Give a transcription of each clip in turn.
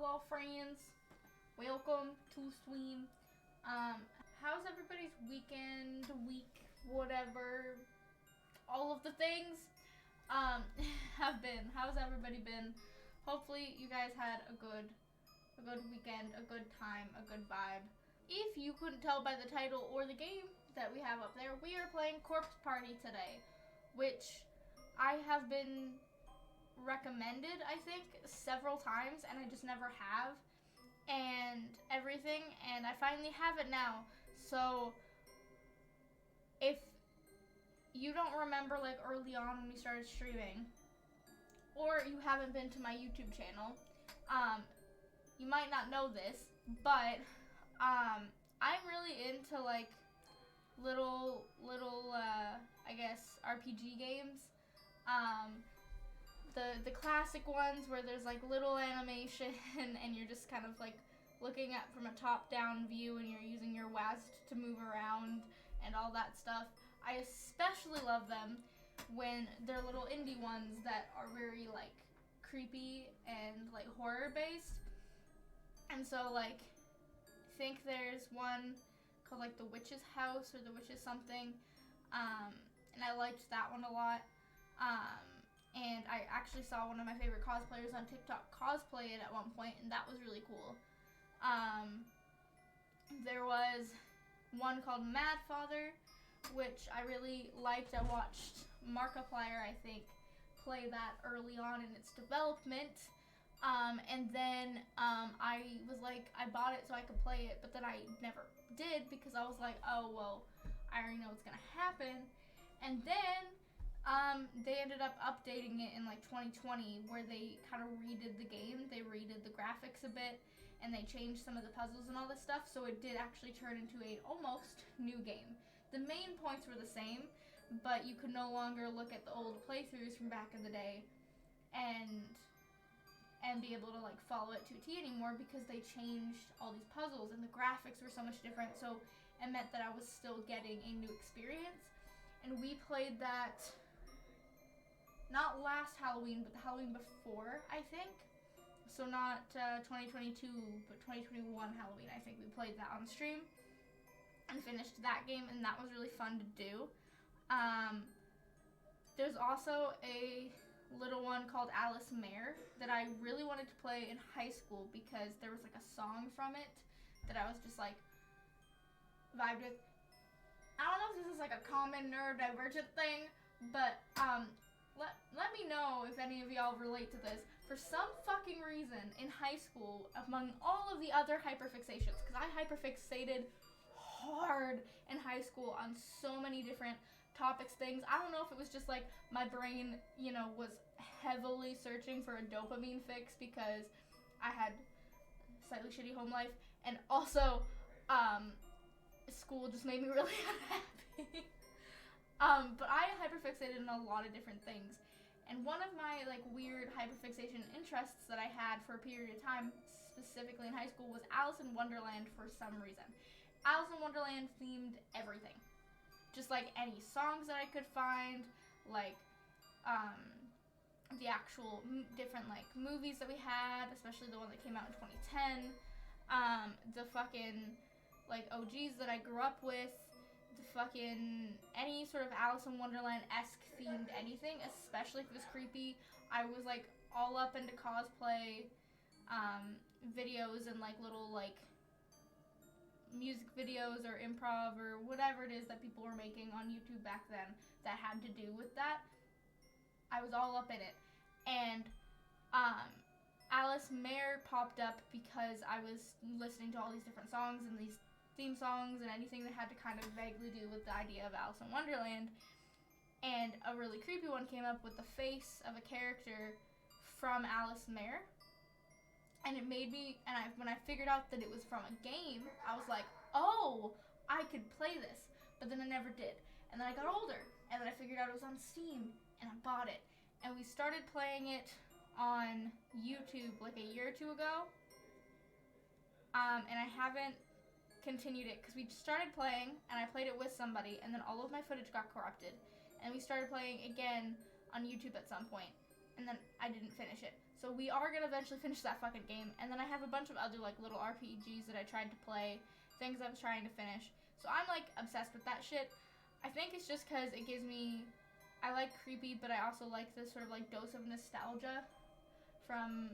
Hello friends, welcome to stream. How's everybody's weekend, week, whatever, all of the things have been? How's everybody been? Hopefully you guys had a good weekend, a good time, a good vibe. If you couldn't tell by the title or the game that we have up there, we are playing Corpse Party today, which I have been recommended, I think, several times, and I just never have, and everything, and I finally have it now. So if you don't remember, like, early on when we started streaming, or you haven't been to my YouTube channel, you might not know this, but I'm really into, like, little I guess RPG games. The classic ones where there's like little animation and you're just kind of like looking at from a top-down view and you're using your WASD to move around and all that stuff. I especially love them when they're little indie ones that are very like creepy and like horror based. And so like I think there's one called like The Witch's House or The Witch's something, and I liked that one a lot. And I actually saw one of my favorite cosplayers on TikTok cosplay it at one point, and that was really cool. There was one called Mad Father, which I really liked. I watched Markiplier, I think, play that early on in its development. And then I was like, I bought it so I could play it, but then I never did because I was like, oh, well, I already know what's going to happen. And then they ended up updating it in like 2020 where they kind of redid the game. They redid the graphics a bit and they changed some of the puzzles and all this stuff, so it did actually turn into a almost new game. The main points were the same, but you could no longer look at the old playthroughs from back in the day and be able to like follow it to a T anymore because they changed all these puzzles and the graphics were so much different, so it meant that I was still getting a new experience. And we played that not last Halloween, but the Halloween before, I think. So not 2022, but 2021 Halloween, I think we played that on stream and finished that game, and that was really fun to do. There's also a little one called Alice Mare that I really wanted to play in high school because there was like a song from it that I was just like vibed with. I don't know if this is like a common neurodivergent thing, but let me know if any of y'all relate to this. For some fucking reason in high school, among all of the other hyperfixations, because I hyperfixated hard in high school on so many different topics, things. I don't know if it was just like my brain, you know, was heavily searching for a dopamine fix because I had slightly shitty home life, and also school just made me really unhappy. But I hyperfixated on a lot of different things. And one of my like weird hyperfixation interests that I had for a period of time, specifically in high school, was Alice in Wonderland for some reason. Alice in Wonderland themed everything. Just like any songs that I could find, like the actual different like movies that we had, especially the one that came out in 2010, the fucking like OGs that I grew up with, the fucking any sort of Alice in Wonderland-esque themed anything, especially if it was creepy. I was like all up into cosplay videos and like little like music videos or improv or whatever it is that people were making on YouTube back then that had to do with that. I was all up in it. And Alice Mare popped up because I was listening to all these different songs and these theme songs and anything that had to kind of vaguely do with the idea of Alice in Wonderland. And a really creepy one came up with the face of a character from Alice Mare. And it made me, and when I figured out that it was from a game, I was like, oh, I could play this. But then I never did. And then I got older, and then I figured out it was on Steam, and I bought it. And we started playing it on YouTube like a year or two ago. And I haven't continued it, because we started playing, and I played it with somebody, and then all of my footage got corrupted. And we started playing again on YouTube at some point, and then I didn't finish it. So we are gonna eventually finish that fucking game. And then I have a bunch of other like little RPGs that I tried to play, things I was trying to finish. So I'm like obsessed with that shit. I think it's just because it gives me, I like creepy, but I also like this sort of like dose of nostalgia from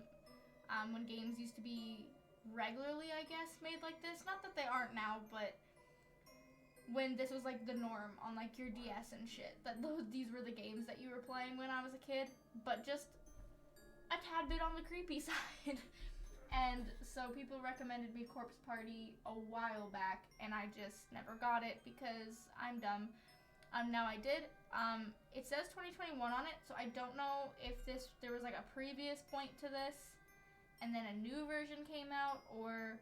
when games used to be regularly, I guess, made like this. Not that they aren't now, but when this was like the norm on like your DS and shit, that these were the games that you were playing when I was a kid, but just a tad bit on the creepy side. And so people recommended me Corpse Party a while back, and I just never got it because I'm dumb. Now I did. It says 2021 on it, so I don't know if there was like a previous point to this, and then a new version came out, or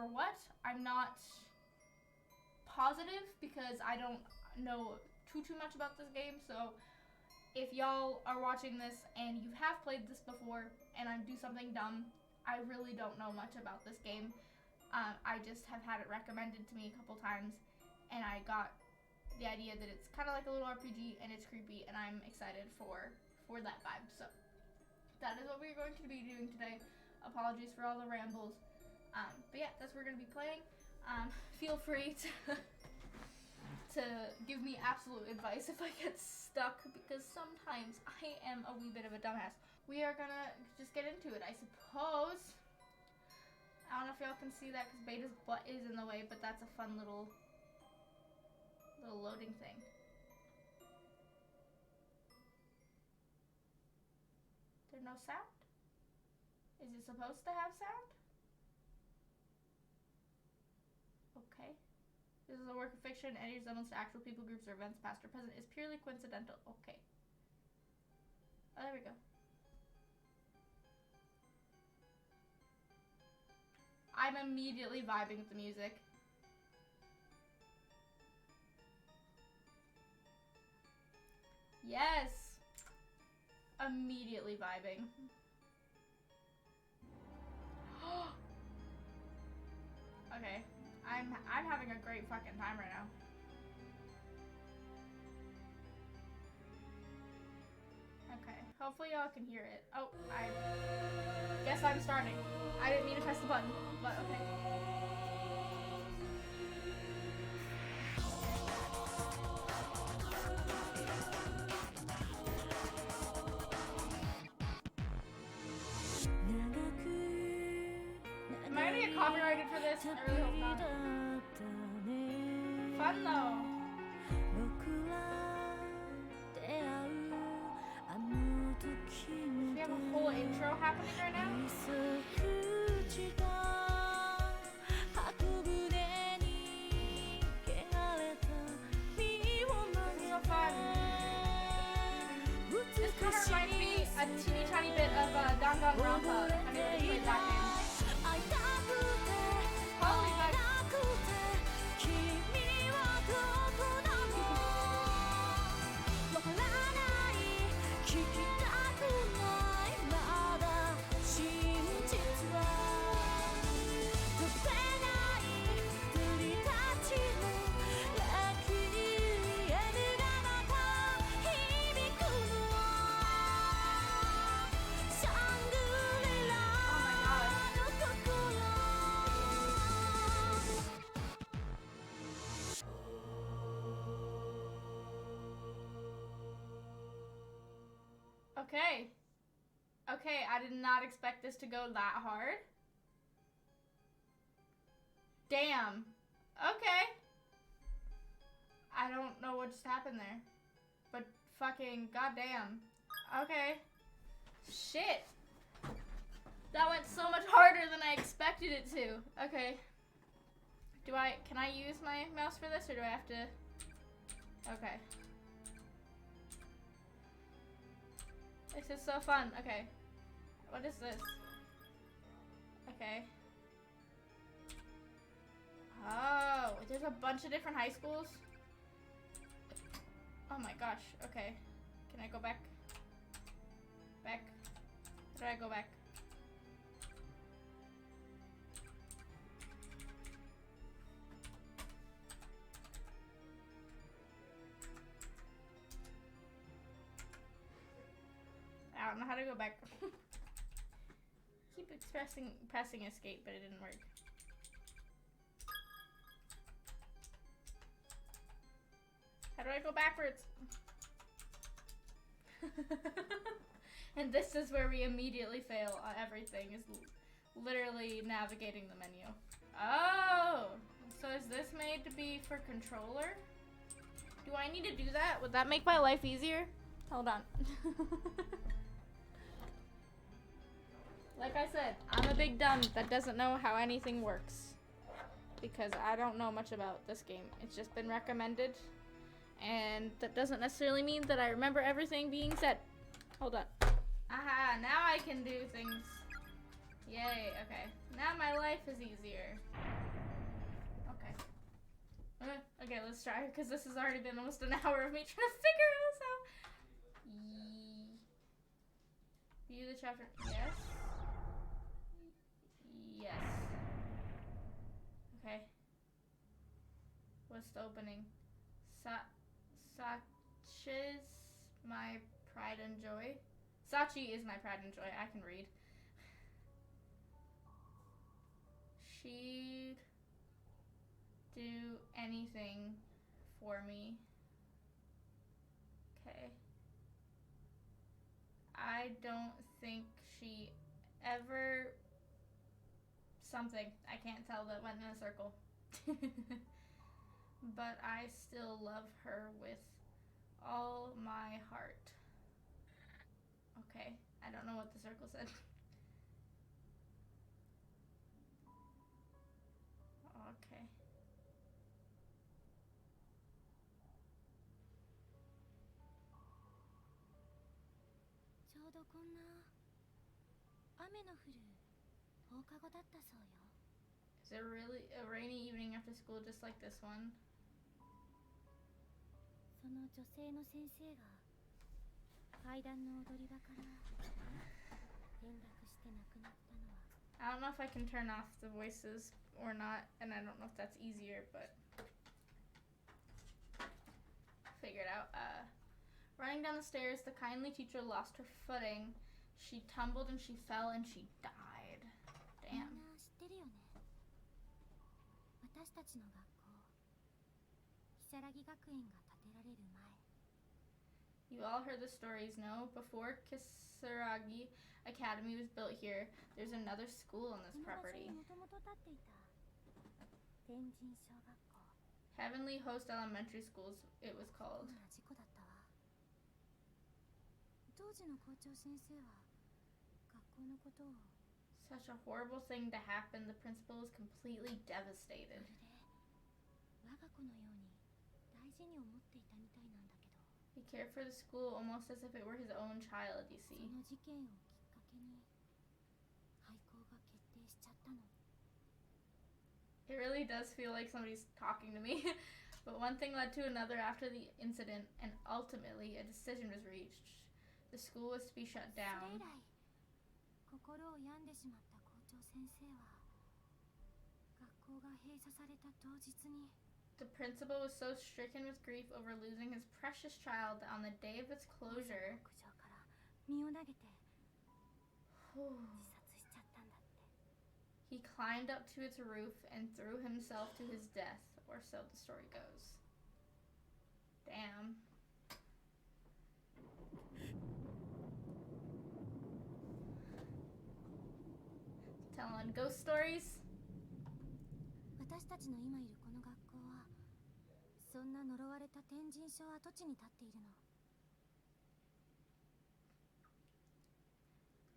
what. I'm not positive because I don't know too much about this game. So if y'all are watching this and you have played this before and I do something dumb, I really don't know much about this game. I just have had it recommended to me a couple times, and I got the idea that it's kind of like a little RPG and it's creepy, and I'm excited for that vibe. So that is what we're going to be doing today. Apologies for all the rambles. But yeah, that's what we're going to be playing. Feel free to give me absolute advice if I get stuck, because sometimes I am a wee bit of a dumbass. We are gonna just get into it, I suppose. I don't know if y'all can see that because Beta's butt is in the way, but that's a fun little loading thing. There's no sound? Is it supposed to have sound? Okay. This is a work of fiction. Any resemblance to actual people, groups, or events, past or present, is purely coincidental. Okay. Oh, there we go. I'm immediately vibing with the music. Yes! Immediately vibing. Okay. I'm having a great fucking time right now. Okay. Hopefully y'all can hear it. Oh, I guess I'm starting. I didn't mean to press the button, but okay. Am I gonna get copyrighted for this? I really hope not. Fun though. We have a whole intro happening right now. This is so fun. This kind of reminds me a teeny tiny bit of Danganronpa. I never played that game. Holy fuck. Okay. Okay, I did not expect this to go that hard. Damn. Okay. I don't know what just happened there. But fucking goddamn. Okay. Shit. That went so much harder than I expected it to. Okay. Can I use my mouse for this, or do I have to? Okay. This is so fun. Okay. What is this? Okay. Oh, there's a bunch of different high schools. Oh my gosh. Okay. Can I go back? Back. How do I go back? I don't know how to go back. Keep pressing escape, but it didn't work. How do I go backwards? And this is where we immediately fail. Everything is literally navigating the menu. Oh! So is this made to be for controller? Do I need to do that? Would that make my life easier? Hold on. Like I said, I'm a big dumb that doesn't know how anything works. Because I don't know much about this game. It's just been recommended. And that doesn't necessarily mean that I remember everything being said. Hold on. Aha, now I can do things. Yay, okay. Now my life is easier. Okay. Okay, let's try, because this has already been almost an hour of me trying to figure this out. View the chapter. Yes. Yes. Okay. What's the opening? Sachi's my pride and joy. Sachi is my pride and joy. I can read. She'd do anything for me. Okay. I don't think she ever... something. I can't tell, that went in a circle. But I still love her with all my heart. Okay. I don't know what the circle said. Okay. ちょうどこんな雨の降る放課後だったそうよ。 Is it really a rainy evening after school just like this one? その女性の先生が階段の踊り場から転落して亡くなったのは I don't know if I can turn off the voices or not, and I don't know if that's easier, but figure it out. Running down the stairs, the kindly teacher lost her footing. She tumbled and she fell and she died. みん Damn. な知ってるよね。私たちの学校、如月学園が建てられる前、 You all heard the stories, no? Before Kisaragi Academy was built here, there's another school on こ this の場所 property. にもともと建っていた天神小学校。 Heavenly Host Elementary Schools, it was こ called. んな事故だったわ。当時の校長先生は学校のことを Such a horrible thing to happen. The principal was completely devastated. まるで我が子のように大事に思っていたみたいなんだけど、 He cared for the school almost as if it were his own child, you そ see. の事件をきっかけに廃校が決定しちゃったの。 It really does feel like somebody's talking to me. But one thing led to another after the incident, and ultimately a decision was reached. The school was to be shut それ以 down. 来、心を病んでしまった校長先生は学校が閉鎖された当日に The principal was so stricken with grief over losing his precious child that on the day of its 校舎の closure, 屋上から身を投げて自殺しちゃったんだって。 he climbed up to its roof and threw himself to his death, or so the story goes. Damn. Telling ghost stories? 私たちの今いるこの学校はそんな呪われた天神小跡地に立っているの。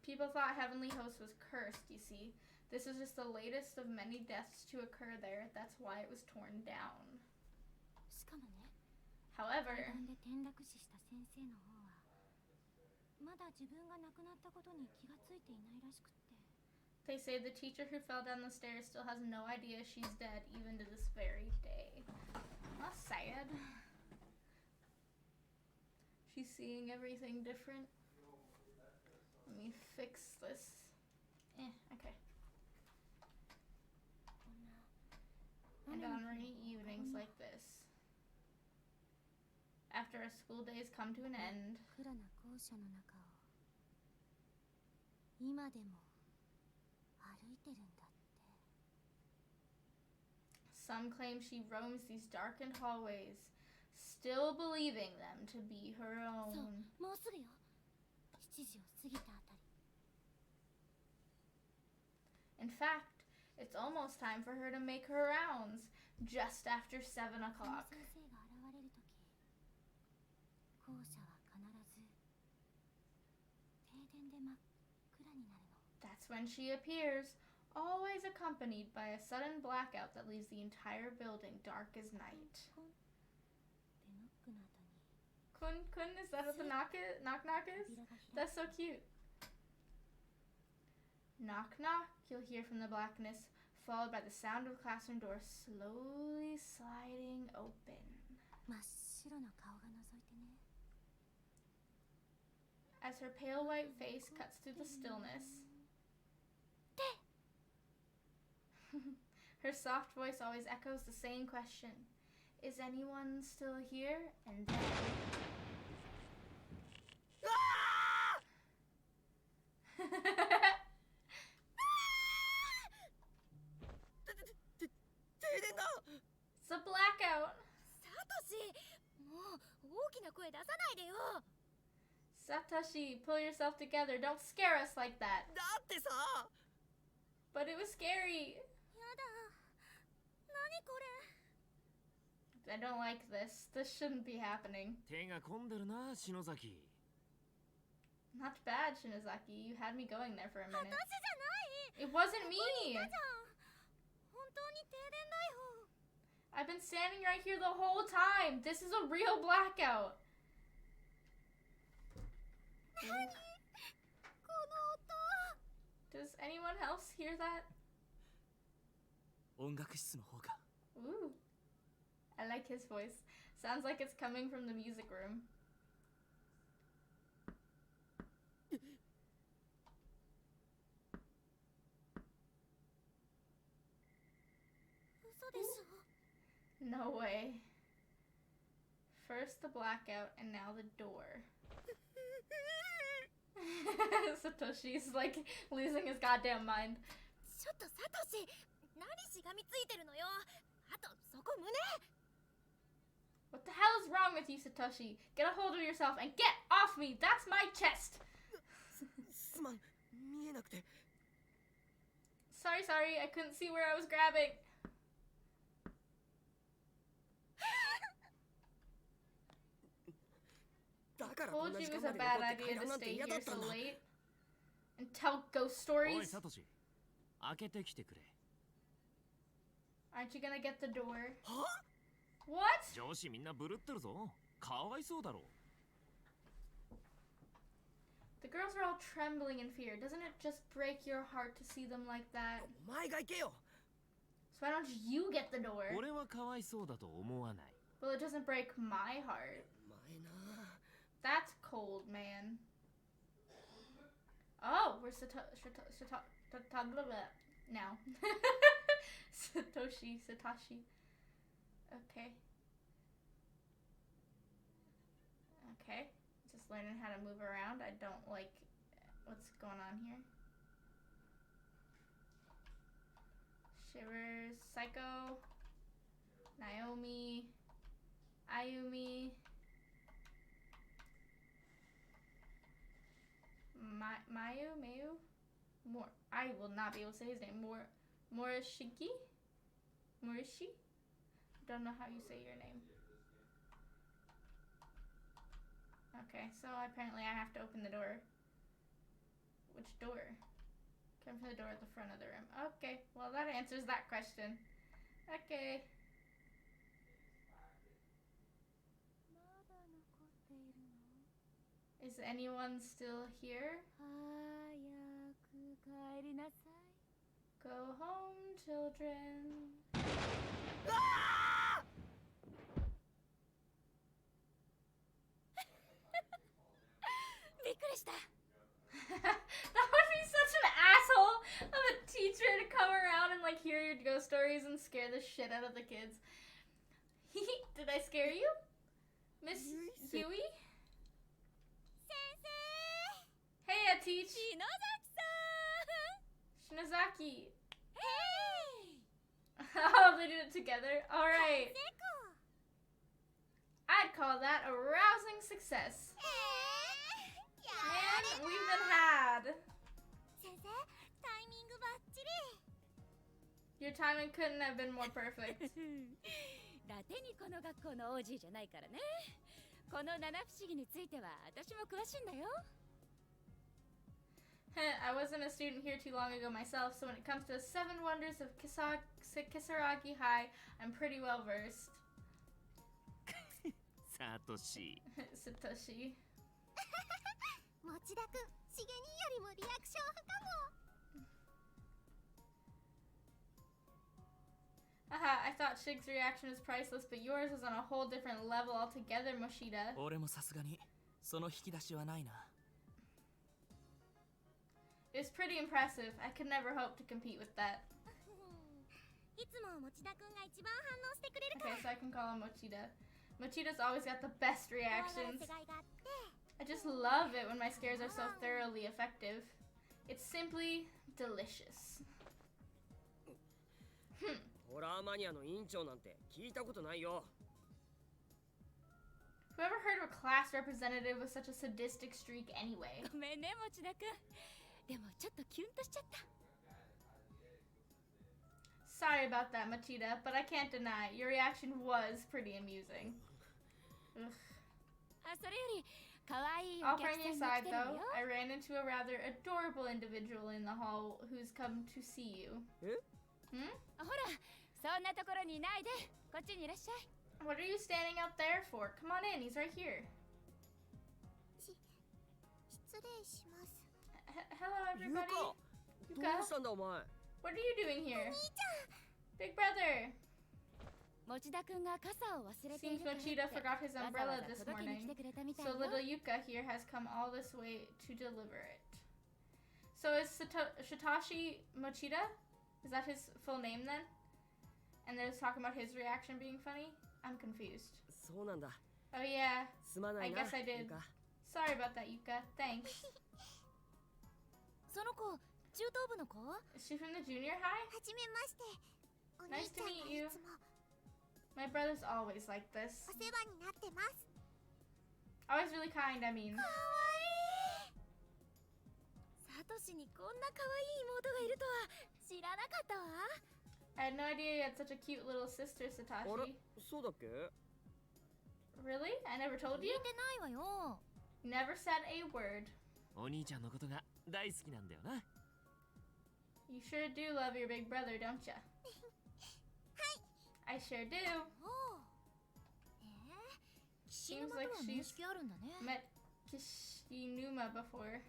People thought Heavenly Host was cursed, you see. This is just the latest of many deaths to occur there. That's why it was torn down. しかもね、 However, 階段で転落死した先生の方はまだ自分が亡くなったことに気がついていないらしくって。 they say the teacher who fell down the stairs still has no idea she's dead even to this very day. That's sad. She's seeing everything different. Let me fix this. Okay. こんな And 雨の on 日 rainy の evenings like this, after our school days come to an end, 暗な校舎の中を今でも歩いてるんだって。 Some claim she roams these darkened hallways, still believing them to be her そう、 own. もうすぐよ。7時を過ぎたあたり。 In fact, it's almost time for her to make her rounds, just after 7 o'clock. 先生が現れるとき、校舎は必ず停電で真っ暗になるの。 That's when she appears, always accompanied by a sudden blackout that leaves the entire building dark as night. でノックの後に Kun, is that what the knock is? Knock knock is? 扉が開 That's so cute. Knock knock, you'll hear from the blackness, followed by the sound of the classroom door slowly sliding open. 真っ白な顔が覗いてね。 As her pale white face cuts through the stillness, her soft voice always echoes the same question. Is anyone still here? And then... It's a blackout! サトシ、もう大きな声出さないでよ。 Satoshi, pull yourself together. Don't scare us like that. だってさ、 But it was scary. やだ。何これ。 I don't like this. This shouldn't be happening. 手が込んでるな、篠崎。 Not bad, Shinozaki. You had me going there for a 私 minute. じゃない。 It wasn't me! じゃん。本当に停電だよ。 I've been standing right here the whole time. This is a real blackout. 何この音。 Does anyone else hear that? 音楽室の方か。 Ooh. I like his voice. Sounds like it's coming from the music room. 嘘でしょ。 No way. First the blackout, and now the door. Satoshi's like losing his goddamn mind. ちょっとサトシ、何しがみついてるのよ。あとそこ胸。 What the hell is wrong with you, Satoshi? Get a hold of yourself and get off me! That's my chest! すまん、見えなくて。 Sorry, I couldn't see where I was grabbing. だからこん Told な you 時 it 間 was ま a で bad 残って idea 階 to 段なんて stay 嫌だ here った so んだ。 late and tell ghost おい、 stories. サトシ。開けてきてくれ。 Aren't you gonna get the door? は？ What? 上司みんなブルってるぞ。かわいそうだろ。 The girls are all trembling in fear. Doesn't it just break your heart to see them like that? お前が行けよ。 So why don't you get the door? 俺はかわいそうだと思わない。 Well, it doesn't break my heart. お前な。 That's cold, man. Oh, we're now. Satoshi. Okay. Just learning how to move around. I don't like what's going on here. Shivers, Psycho, Naomi, Ayumi, Mayu? I will not be able to say his name. Morishi? Don't know how you say your name. Okay, so apparently I have to open the door. Which door? Come from the door at the front of the room. Okay, well that answers that question. Okay. まだ残っているの。 Is anyone still here? 早く帰りなさい。 Go home, children. びっくりした。 That would be such an asshole of a teacher to come around and like hear your ghost stories and scare the shit out of the kids. Did I scare you? Miss Huey? 先生。 Hey, a teach. 篠崎さ Mizaki. Hey! Oh, they did it together? Alright. I'd call that a rousing success. And we've been had. 先生、タイミングバッチリ。 Your timing couldn't have been more perfect. ラテにこの学校の OG じゃないからね。この七不思議については私も詳しいんだよ。 I wasn't a student here too long ago myself, so when it comes to the 7 wonders of Kisaragi High, I'm pretty well versed. サトシ Satoshi. 持田くん、しげによりもリアクション派かも。 Haha, I thought Shig's reaction was priceless, but yours was on a whole different level altogether, Moshida. 俺もさすがにその引き出しはないな。 It was pretty impressive. I could never hope to compete with that. いつも持田くんが一番反応してくれるか Okay, ら。 so I can call him Mochida. Mochida's always got the best 怖がら reactions. せがいがあって。 I just love it when my scares are so thoroughly effective. It's simply delicious. ホラーマニアの委員長なんて聞いたことないよ。 Whoever heard of a class representative with such a sadistic streak anyway? ごめんね、持田くん。でもちょっとキュンとしちゃった。 Sorry about that, Mochida, but I can't deny your reaction was pretty amusing. Ugh. あ、それより可愛いお All 客 kidding さんが来 aside, てるの though, よ。 I ran into a rather adorable individual in the hall who's come to see you. え？ Hmm? ほら、そんなところにいないで。こっちにいらっしゃい。 What are you standing out there for? Come on in, he's right here. 失礼します。 Hello, ユ everybody. カ、ど Yuka, うしたんだお前。 what are you doing here? 兄ち Big brother. ゃん。持田くんが傘を忘れてい Seems るからって Mochida forgot his わざ umbrella わざ this 届けに来 morning. てくれたみたい So よ。 little Yuka here has come all this way to deliver it. So is Shitashi Mochida? Is that his full name then? And they're just talking about his reaction being funny? I'm confused. そうなんだ。 Oh yeah. すまないな。 I guess I did. ユカ。 Sorry about that, Yuka. Thanks. その子、中等部の子？ Is she from the junior high? はじめまして。お Nice 兄ちゃん to meet you. がいつも My brother's always like this. お世話になってます。 Always really kind, I mean. かわいい。サトシにこんな可愛い妹がいるとは知らなかったわ。 I had no idea you had such a cute little sister, あれ Satoshi. そうだっけ？ Really? I never told 聞い you? てないわよ。 Never said a word. お兄ちゃんのことが大好きなんだよな。 You sure do love your big brother, don't ya? I sure do. おう。岸沼 Seems と like は she's 面識あるんだね。 Met Kishinuma before.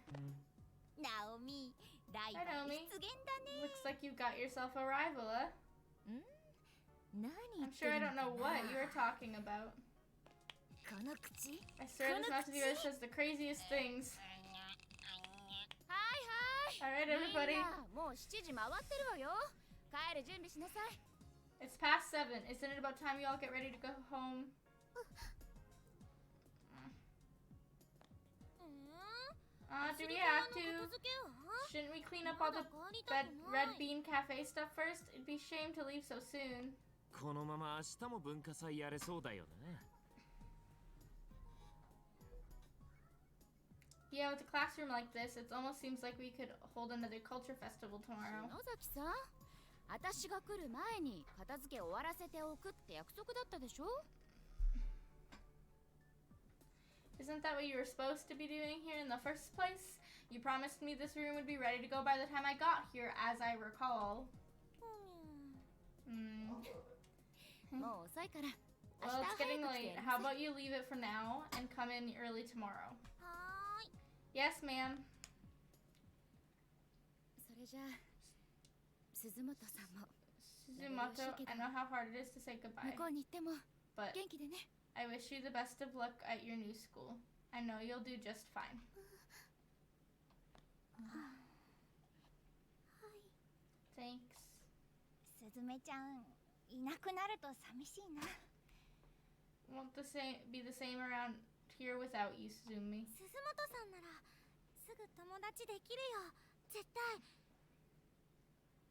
ナオミ、ライバ Hi, ル Naomi. 出現だね。 Looks like you got yourself a rival, huh? 何言 I'm って sure I る don't の know か what な you are talking about. この口 I swear this Mouse viewer says the craziest things. はいはい。 Alright, みん everybody. なもう7時回ってるわよ。帰る準備しなさい。 It's past 7. Isn't it about time you all get ready to go home? Do we have to? Shouldn't we clean up all the red bean cafe stuff first? It'd be a shame to leave so soon. このまま明日も文化祭やれそうだよね。 Yeah, with a classroom like this, it almost seems like we could hold another culture festival tomorrow. 野崎さん、私が来る前に片付け終わらせておくって約束だったでしょ？ Isn't that what you were supposed to be doing here in the first place? You promised me this room would be ready to go by the time I got here, as I recall. Hmm. もう遅いから。 Well, it's 明日 getting 早く来て late. やり How なさい。 about you leave it for now and come in early tomorrow? はーい。 Yes, ma'am. それじゃあ、鈴本さんも Suzumoto, I know how hard it is to say 向 goodbye, こうに行っても but 元気でね。 I wish you the best of luck at your new school. I know you'll do just fine. Thanks. すずめちゃん、いなくなると寂しいな。 Won't be the same around here without you, Suzumi. 鈴本さんならすぐ友達できるよ。絶対。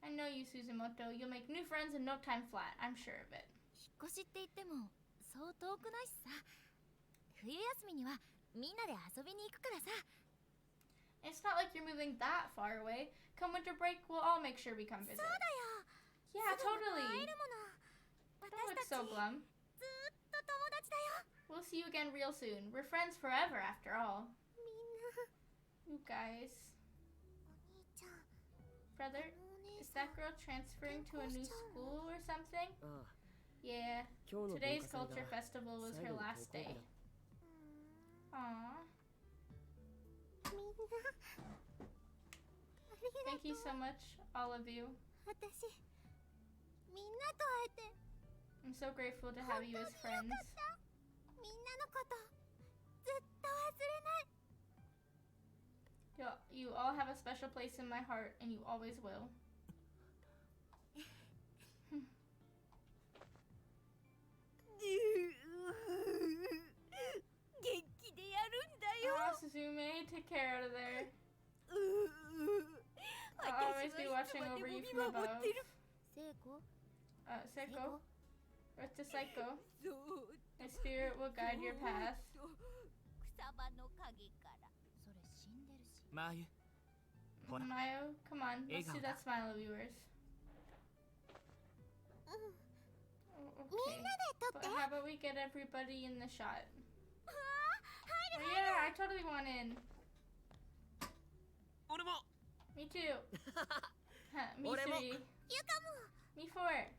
I know you, Suzumoto. You'll make new friends in no time flat. I'm sure of it. 引っ越しって言ってもそう遠くないしさ。冬休みにはみんなで遊びに行くからさ。 It's not like you're moving that far away. Come winter break, we'll all make sure we come visit. そうだよ。 Yeah, すぐまた会 totally. えるもの。 Don't 私 look たち so glum. ずーっと友達だよ。 We'll see you again real soon. We're friends forever after all. みんな。 You guys. お兄ちゃん。 Brother, お姉 is さん that girl transferring to a new school or something? ああ Yeah. 今日の文 Today's 化祭 culture が festival was 最 her 後の last 登校 day. 日だ Aww. みんな。ありが Thank と you う。 so much, all of you. 私。みんなと会えて。 I'm so grateful to have you as 本当に friends. よかった。みんなのこと。ずっと忘れない。 You all have a special place in my heart, and you always will. 元気でやるんだよ。 Oh, Suzume, take care out of there. I'll always be watching over you from above. 聖子。 Seiko, what's the Psycho? そう。 My spirit will guide your path. 草場の陰から。それ死んでるし。マーユほら Mayo, come on, let's do that smile of yours. うん。 Oh, みん okay. なで撮っ But て。 how about we get everybody in the shot? あー、 Oh, 入る yeah, I totally want in. 俺も Me too. Huh, me 俺も。 three. ゆか Me four. も。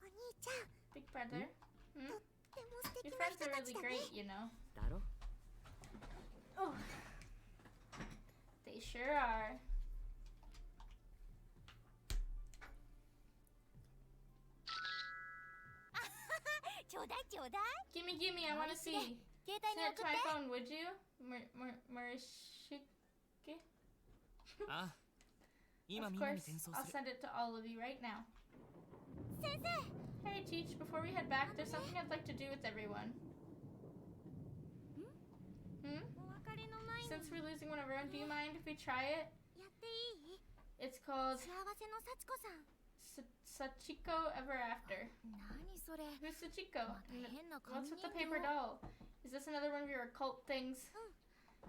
お兄ちゃん。 Big brother. Hmm? とっても素敵 Your な friends 人 are た really ちだね。 great, you know. だろ Oh. They sure are. ちょうだいちょうだい。 Gimme, gimme, I want to see. 携帯に Send it 送 to っ my て。 phone, would you? Murishike? ああ今 Of みんな course, に転送 I'll する send it to all of you right now. 先生。 Hey, Teach, before we head back, there's something I'd like to do with everyone. Hmm? お別れの前に Since we're losing one of our own, do you mind if we try it? やっていい？ It's called 幸せの幸子さん。 Sachiko Ever After. 何それ？ Who's Sachiko? また変な紙 What's 人 with the 形。 paper doll? Is this another one of your occult things?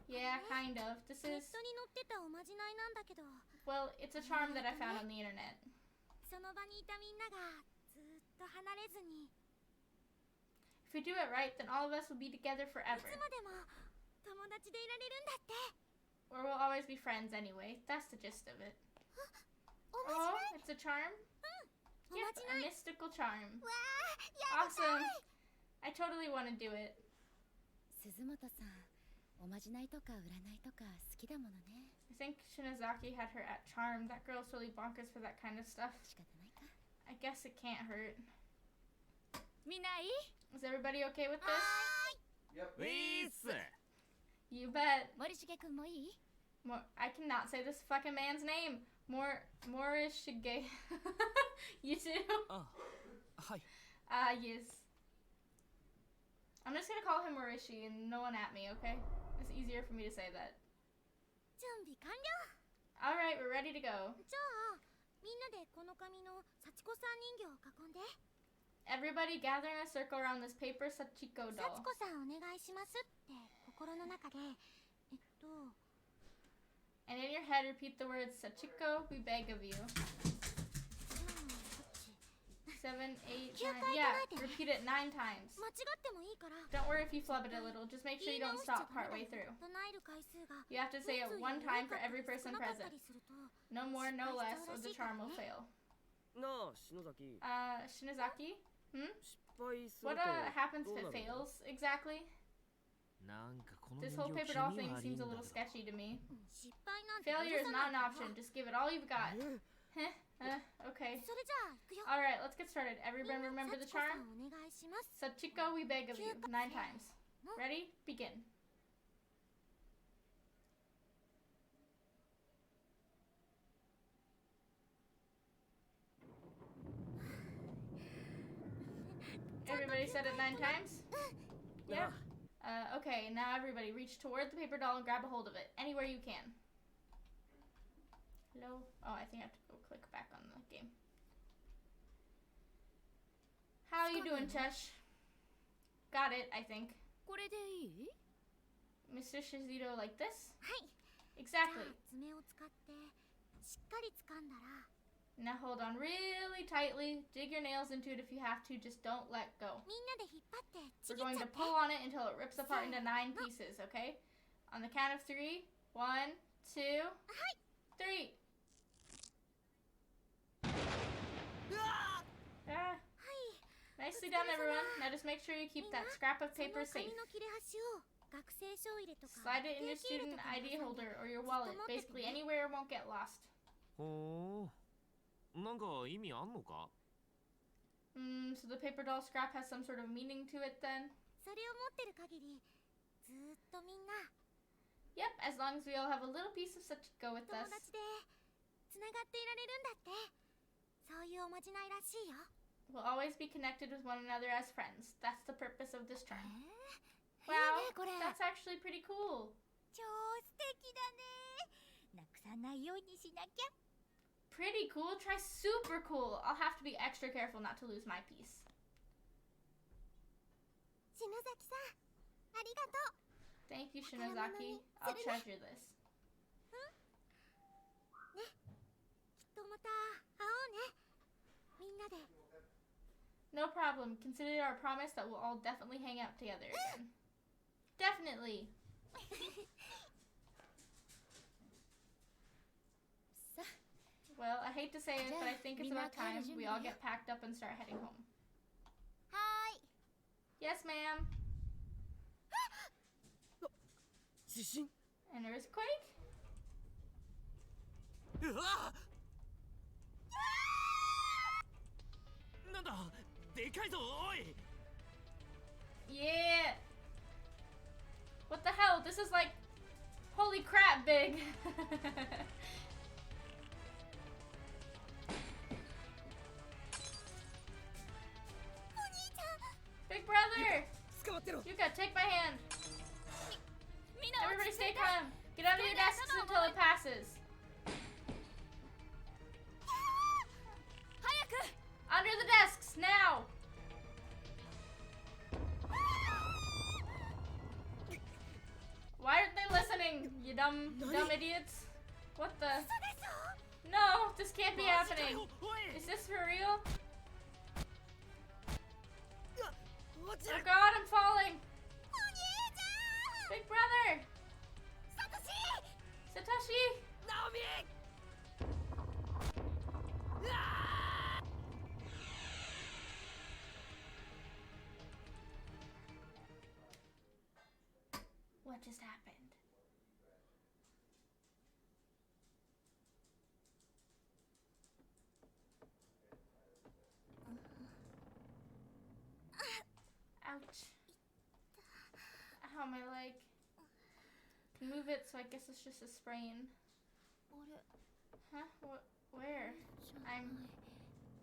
Yeah, kind of. This ネッ is, トに載ってたおまじないなんだけど、 well, it's a charm that I found on the internet. その場にいたみんながずっと離れずに、 If we do it right, then all of us will be together い forever. つまでも友達でいられるんだって。 Or we'll always be friends anyway. That's the gist of it. おまじ Oh, ない？ it's a charm? おま Yep, じ a ない。 mystical charm. わあ、やりた Awesome. い。 I totally want to do it. 鈴本さん、おまじないとか占いとか好きだものね。 I think Shinazaki had her at charm. That girl's really bonkers for that kind of stuff. 仕方ないか。 I guess it can't hurt. みんないい？ Is everybody okay with は this? ウィース You bet. ーい。森重くんもいい？ I cannot say this fucking man's name. Morishige. You too? あはい Yes. I'm just gonna call him Morishi and no one at me, okay? It's easier for me to say that. 準備完了。 Alright, we're ready to go. じゃあ、みんなでこの紙の幸子さん人形を囲んで。 Everybody gather in a circle around this paper Sachiko 幸 doll. 子さんお願いしますって心の中で、And in your head, repeat the words Sachiko, we beg of you. 7, 8, 9. Yeah, repeat it 9 times. 間違ってもいいから。 Don't worry if you flub it a little. Just make sure you don't stop partway through. 唱える回数が You have to say it 人数 one より time 多 for かった every り person 少なかった present. りすると No more, no less, or the charm will fail. なあ篠崎 Shinazaki? Hmm? 失敗する What と happens どう if な it るの fails exactly? なんかこの This 人 whole 形 paper doll 気味 thing 悪いん seems だ a け little ど sketchy to me. 失敗なんて Failure is 許さ not ない an から option. Just give it all you've got. え Okay. それじゃあ行くよ。 Alright, let's get started. みん Everyone な remember the 幸子さ charm? んお願いします。 Sachiko, we beg of you. 9 times. Ready? Begin. Everybody said it 9 times? Yeah. Okay, now everybody reach toward the paper doll and grab a hold of it. Anywhere you can. Hello? Oh, I think I have to go click back on the game. How you doing, Chesh? Got it, I think. これでいい？ Mr. Shizito like this? はい。 Exactly. 爪を使ってしっかり掴んだら Now hold on really tightly. Dig your nails into it if you have to. Just don't let go. みんなで引っ張ってち We're ぎっ going ちゃ to って。 pull on it until it rips apart into 9 pieces, okay? On the count of 3. 1, 2, 3. Ah, はい。 nicely done, everyone. Now just make sure you keep that scrap of その paper safe. 紙の切れ端を学生証入れとか Slide it in your 定期入 student れとかに ID 挟ん holder で or your wallet. ずっと持ってて Basically ね。 anywhere it won't get lost. ほう。なんか意味あんのか？ So the paper doll scrap has some sort of meaning to it then? それを持ってる限りずーっとみんな Yep, as long as we all have a little piece of such go with 友 us. 達でつながっていられるんだって。そういうおまじないらしいよ。 We'll always be connected with one another as friends. That's the purpose of this え charm. ー、 Wow, いいねこれ。 that's actually pretty cool. 超素敵だね。なくさないようにしなきゃ。 Pretty cool? Try super cool. I'll have to be extra careful not to lose my piece. 篠崎さん、ありがとう。 Thank you, Shinozaki. I'll treasure this. ね、きっとまた会おうね。みんなで。 No problem. Consider it our promise that we'll all definitely hang out together again. Definitely. さ、 Well, I hate to say it, but I think it's about time we all get packed up and start heading home. はーい。 Yes, ma'am. 地震？ An earthquake? うわ！なんだ？でかいぞおい！ Yeah. What the hell? This is like, holy crap, big. Big brother, 捕まってろ。 Yuka, take my hand. みんな落 Everybody ち着い stay て。 calm. Get out of your desks until it passes. 早く。 Under the desks, now. Why aren't they listening, you dumb idiots? What the? 嘘でしょ。 No, this can't be マジか happening. よおい！ Is this for real? 落ち Oh る。 god, I'm falling. お兄ちゃん。 Big brother. サトシ。 Satoshi. ナオミ。 What just happened? Ouch. Ow, my leg. Can move it, so I guess it's just a sprain. あれ。 Huh? Where? じゃない。 I'm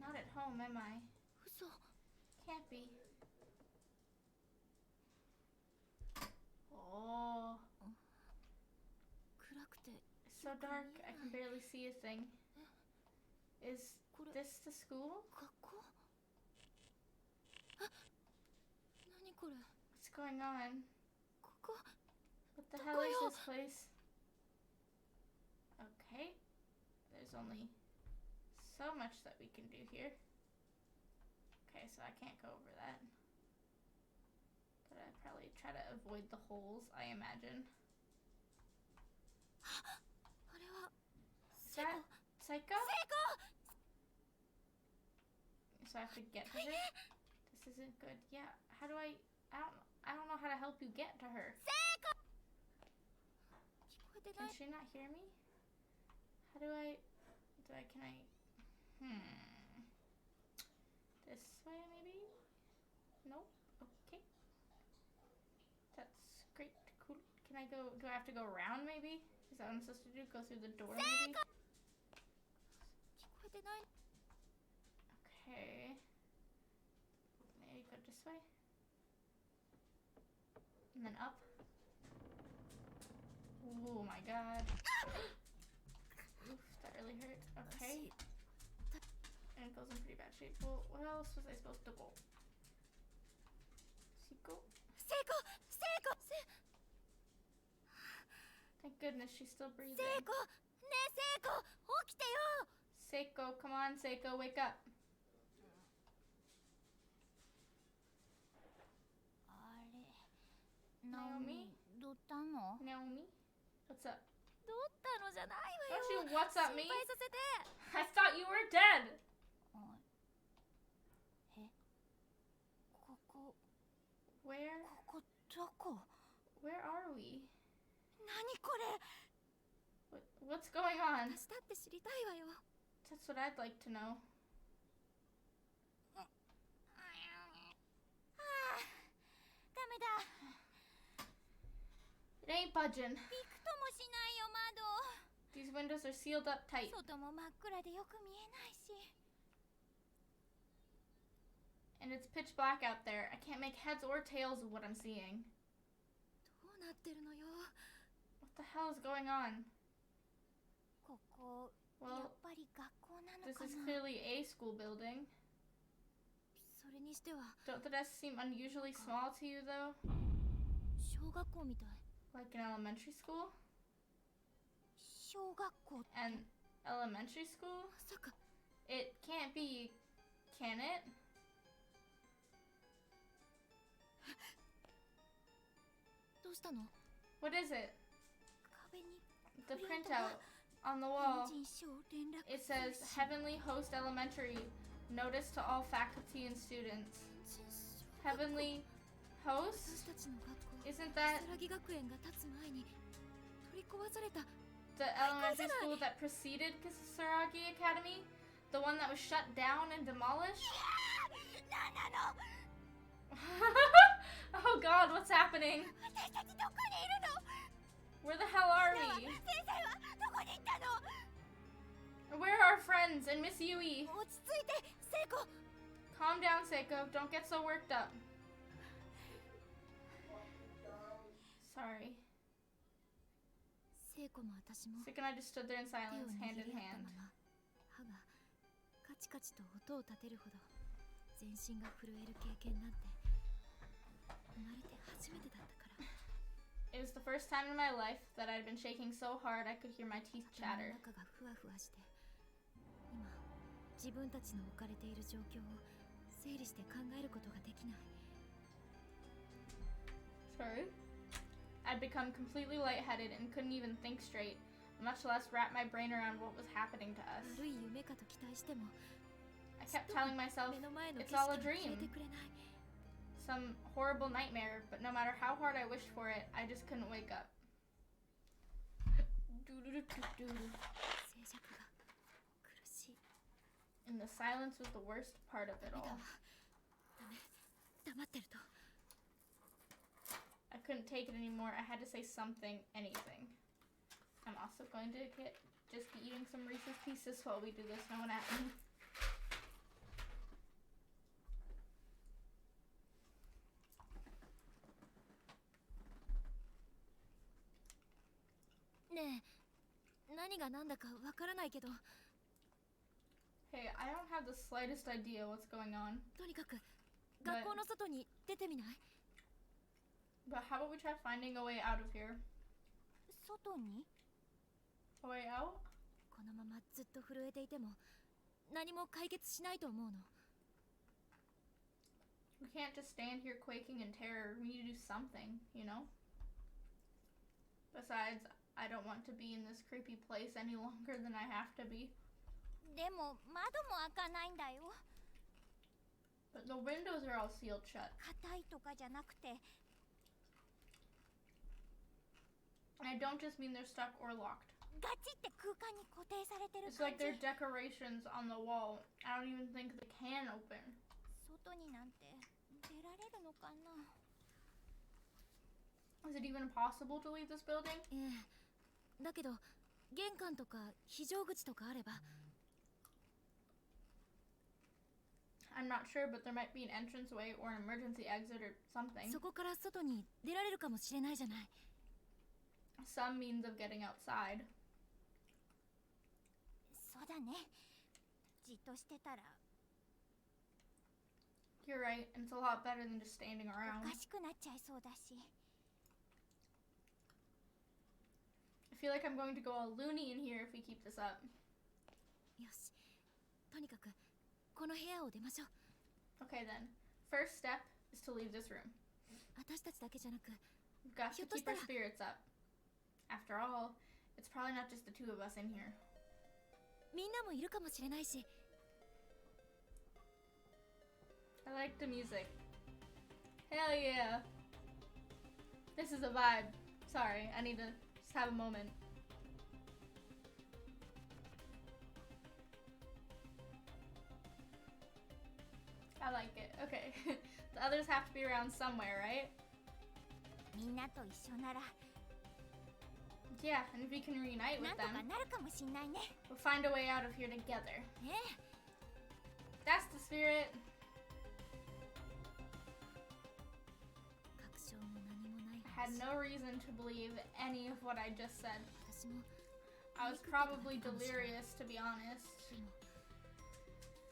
not at home, am I? 嘘。 Can't be. Oh, 暗くて。 it's so dark, I can barely see a thing. Is これ this the school? 学校？あ、何これ？ What's going on? ここ。 What the hell is this place? Okay. There's only so much that we can do here. Okay, so I can't go over that. But I'd probably try to avoid the holes, I imagine. あれは。 Is that Psycho? 成功。 So I have to get to her? This isn't good. Yeah, how do I don't know how to help you get to her. 成功。聞こえてな Can い。 she not hear me? How do I can I this way maybe? Nope. Okay. That's great. Cool. Can I go do I have to go around maybe? Is that what I'm supposed to do? Go through the door maybe? 聞こえてない。 Okay. Maybe go just this way? And then up. Oh my god. Oof, that really hurt. Okay. And it goes in pretty bad shape. Well, where else was I supposed to go? Seiko? 聖子聖子 Thank goodness she's still breathing. 聖子ねえ聖子起きてよ Seiko, come on, Seiko, wake up. あれ Naomi? どったの Naomi? What's up? どったのじゃないわ Don't よ you what's up 心 me? 配させて I thought you were dead! えここ Where? ここどこ Where are we? 何これ What's going on? 私だって知りたいわよ That's what I'd like to know. ああダメだ It ain't budging. びくともしないよ窓 These windows are sealed up tight. 外も真っ暗でよく見えないし And it's pitch black out there. I can't make heads or tails of what I'm seeing. どうなってるのよ What the hell is going on? ここや Well, っぱり学校なの this か is な clearly a school building. それにしては Don't the desks seem unusually small to you, though? 小学校みたい Like an elementary school? 小学校って An elementary school? まさか It can't be, can it? どうしたの What is it? 壁に The printout on the wall. 人称連絡 It says Heavenly Host Elementary. Notice to all faculty and students. Heavenly 私 Host? たちの学校 Isn't that 木学園が建つ前に取り壊された the elementary school that preceded Kisaragi Academy? The one that was shut down and demolished? なんなの Oh god, what's happening? 私たちどこにいるの Where the hell are 先 we? 生はどこに行ったの Where are our friends and Miss Yui? 落ち着いて聖子 Calm down, Seiko. Don't get so worked up. Sorry. 聖子も私も Seiko and I just stood there in 手を silence, 握 hand り in 合った hand. まま歯がカチカチと音を立てるほど全身が震える経験なんて生まれて初めてだったから It was the first time in my life that I'd been shaking so hard I could hear my teeth 頭の chatter. 中がふわふわして今自分たちの置かれている状況を整理して考えることができない Sorry? I'd become completely lightheaded and couldn't even think straight, much less wrap my brain around what was happening to us. 悪い夢かと期待しても I kept telling myself 目の前の it's 景 all a 色が消え dream, てくれない some horrible nightmare, but no matter how hard I wished for it, I just couldn't wake up. 静寂が苦しい And the silence was the worst part of it ダメだ all. わダメ黙ってると I couldn't take it anymore. I had to say something, anything. I'm also going to just be eating some Reese's Pieces while we do this. No one at me. ねえ何が何だかわからないけど Hey, I don't have the slightest idea what's going on. とにかく学校の外に出てみない But how about we try finding a way out of here? 外に A way out? このままずっと震えていても何も解決しないと思うの We can't just stand here quaking in terror. We need to do something, you know? Besides, I don't want to be in this creepy place any longer than I have to be. でも窓も開かないんだよ But the windows are all sealed shut. 硬いとかじゃなくて And I don't just mean they're stuck or locked. ガチって空間に固定されてる It's 感 like じ they're decorations on the wall. I don't even think they can open. 外になんて出られるのかな Is it even possible to leave this building? ええだけど玄関とか非常口とかあれば I'm not sure, but there might be an entranceway or an emergency exit or something. そこから外に出られるかもしれないじゃない。 Some means of getting outside. そうだね。じっとしてたら You're right, and it's a lot better than just standing お around. かしくなっちゃいそうだし。 I feel like I'm going to go all loony in here if we keep this up. よし。とにかくこの部屋を出ましょう。 Okay then. First step is to leave this room. 私たちだけじゃなく We've got to keep our ひょっとしたら- spirits up. After all, it's probably not just the two of us in here. みんなもいるかもしれないし。 I like the music. Hell yeah. This is a vibe. Sorry, I need to just have a moment. I like it. Okay. The others have to be around somewhere, right? みんなと一緒なら Yeah, and if we can reunite な with んとか them, なるかもしんないね。 we'll find a way out of here together. ね That's the spirit. 確証も何もない I had 話。 no reason to believe any of what I just said. 私も I was probably delirious, to be honest. でも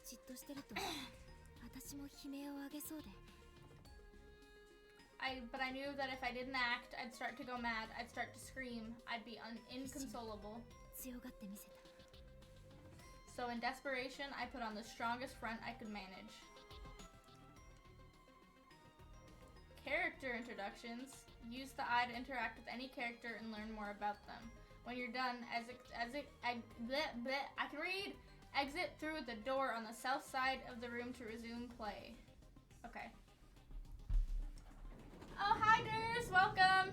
じっとしてると私も悲鳴を上げそうで。 But I knew that if I didn't act, I'd start to go mad. I'd start to scream. I'd be inconsolable. 強がってみせた。 So in desperation, I put on the strongest front I could manage. Character introductions. Use the eye to interact with any character and learn more about them. When you're done, I can read. Exit through the door on the south side of the room to resume play. Okay. Oh, hi, Durs! Welcome!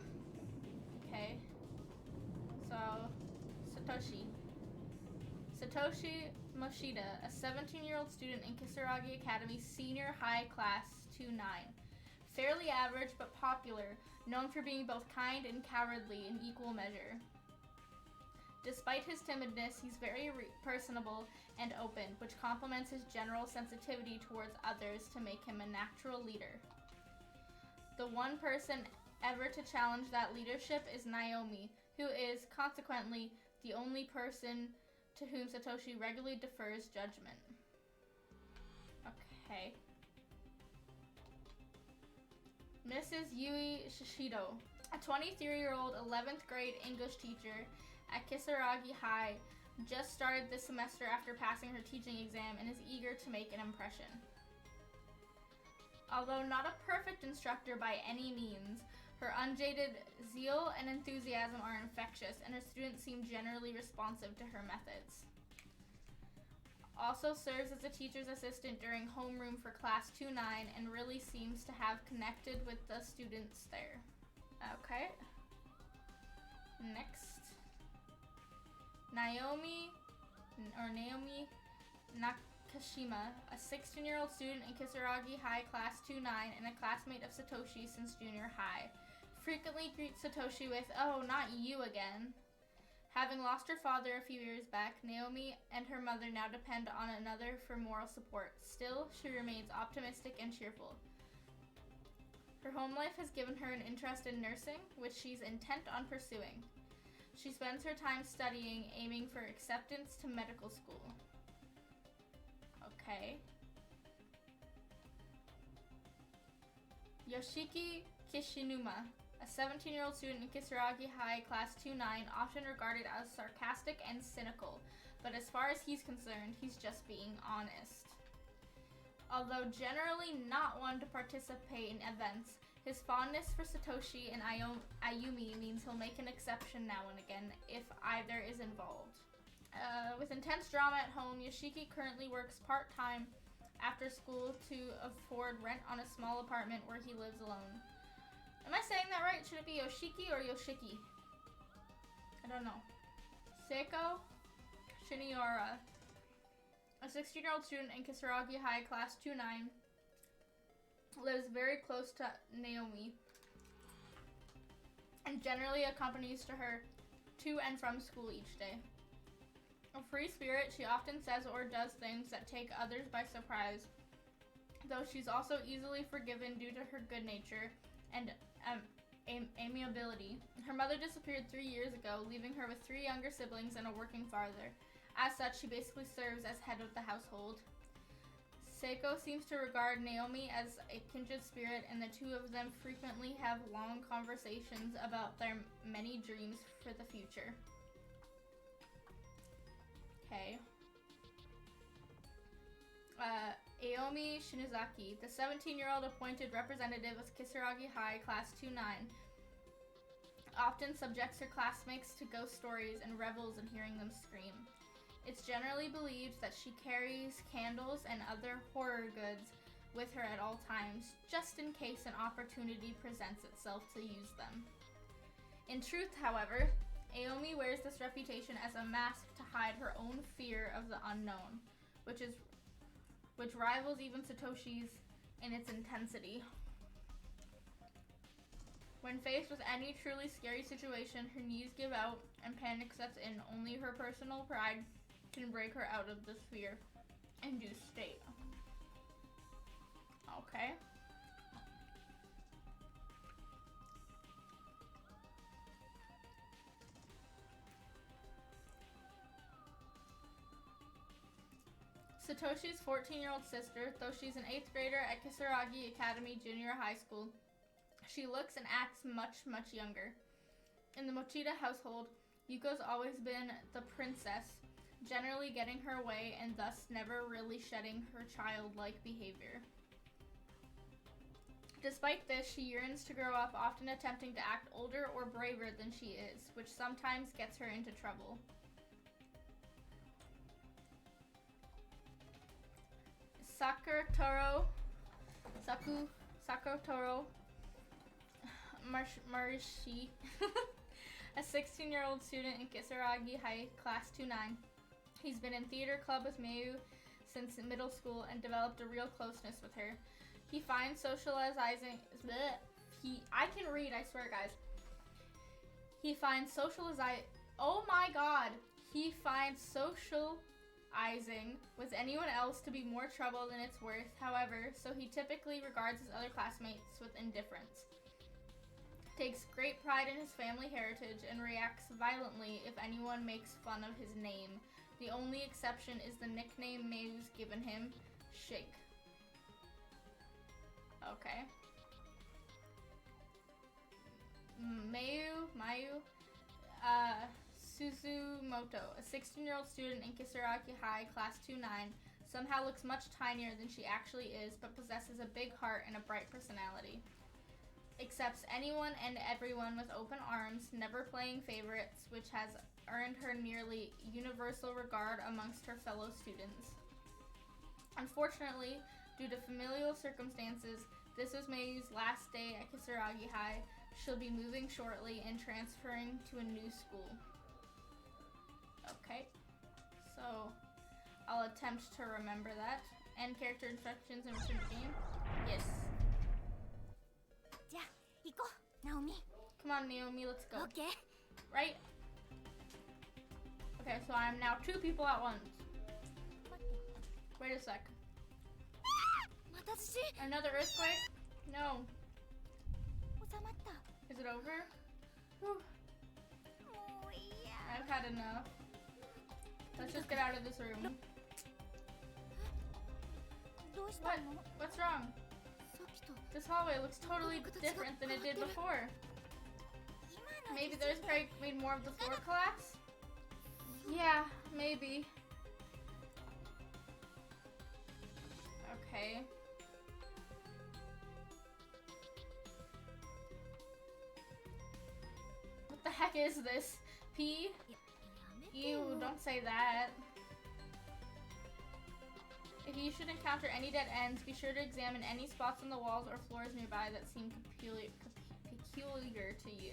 Okay. So, Satoshi. Satoshi Moshida, a 17-year-old student in Kisaragi Academy Senior High Class 2-9. Fairly average but popular, known for being both kind and cowardly in equal measure. Despite his timidness, he's very personable and open, which complements his general sensitivity towards others to make him a natural leader. The one person ever to challenge that leadership is Naomi, who is, consequently, the only person to whom Satoshi regularly defers judgment. Okay. Mrs. Yui Shishido, a 23-year-old 11th grade English teacher at Kisaragi High, just started this semester after passing her teaching exam and is eager to make an impression. Although not a perfect instructor by any means, her unjaded zeal and enthusiasm are infectious, and her students seem generally responsive to her methods. Also serves as a teacher's assistant during homeroom for class 2-9 and really seems to have connected with the students there. Okay. Next. Naomi Nakashima, a 16-year-old student in Kisaragi High Class 2-9 and a classmate of Satoshi since junior high. Frequently greets Satoshi with, "Oh, not you again." Having lost her father a few years back, Naomi and her mother now depend on another for moral support. Still, she remains optimistic and cheerful. Her home life has given her an interest in nursing, which she's intent on pursuing. She spends her time studying, aiming for acceptance to medical school. Okay. Yoshiki Kishinuma, a 17-year-old student in Kisaragi High Class 2-9, often regarded as sarcastic and cynical, but as far as he's concerned, he's just being honest. Although generally not one to participate in events, his fondness for Satoshi and Ayumi means he'll make an exception now and again if either is involved. With intense drama at home, Yoshiki currently works part-time after school to afford rent on a small apartment where he lives alone. Am I saying that right? Should it be Yoshiki or Yoshiki? I don't know. Seiko Shiniora, a 16-year-old student in Kisaragi High Class 2-9, lives very close to Naomi and generally accompanies to her to and from school each day. A free spirit, she often says or does things that take others by surprise, though she's also easily forgiven due to her good nature and amiability. Her mother disappeared 3 years ago, leaving her with 3 younger siblings and a working father. As such, she basically serves as head of the household. Seiko seems to regard Naomi as a kindred spirit, and the two of them frequently have long conversations about their many dreams for the future. Okay. Aomi Shinozaki, the 17-year-old appointed representative of Kisaragi High Class 2-9, often subjects her classmates to ghost stories and revels in hearing them scream. It's generally believed that she carries candles and other horror goods with her at all times, just in case an opportunity presents itself to use them. In truth, however, Aomi wears this reputation as a mask to hide her own fear of the unknown, which rivals even Satoshi's in its intensity. When faced with any truly scary situation, her knees give out and panic sets in. Only her personal pride can break her out of this fear-induced state. Okay. Satoshi's 14-year-old sister, though she's an 8th grader at Kisaragi Academy Junior High School, she looks and acts much, much younger. In the Mochida household, Yuko's always been the princess, generally getting her way and thus never really shedding her childlike behavior. Despite this, she yearns to grow up, often attempting to act older or braver than she is, which sometimes gets her into trouble. Sakutoro Marishi, a 16-year-old student in Kisaragi High Class 2-9. He's been in theater club with Mayu since middle school and developed a real closeness with her. He finds socializing... I can read, I swear, guys. He finds socializing with anyone else to be more trouble than it's worth, however, so he typically regards his other classmates with indifference. Takes great pride in his family heritage and reacts violently if anyone makes fun of his name. The only exception is the nickname Mayu's given him, Shake. Okay. Mayu Suzumoto, a 16-year-old student in Kisaragi High Class 2-9, somehow looks much tinier than she actually is, but possesses a big heart and a bright personality. Accepts anyone and everyone with open arms, never playing favorites, which has earned her nearly universal regard amongst her fellow students. Unfortunately, due to familial circumstances, this was Mayu's last day at Kisaragi High. She'll be moving shortly and transferring to a new school. Okay, so I'll attempt to remember that. End character instructions and return to game. Yes. Come on, Naomi, let's go. Okay. Right? Okay, so I'm now 2 people at once. Wait a sec. Another earthquake? No. Is it over? Whew. I've had enough. Let's just get out of this room. What? What's wrong? This hallway looks totally different than it did before. Maybe the earthquake made more of the floor collapse? Yeah, maybe. Okay. What the heck is this? P? Ew, don't say that. If you should encounter any dead ends, be sure to examine any spots on the walls or floors nearby that seem peculiar to you.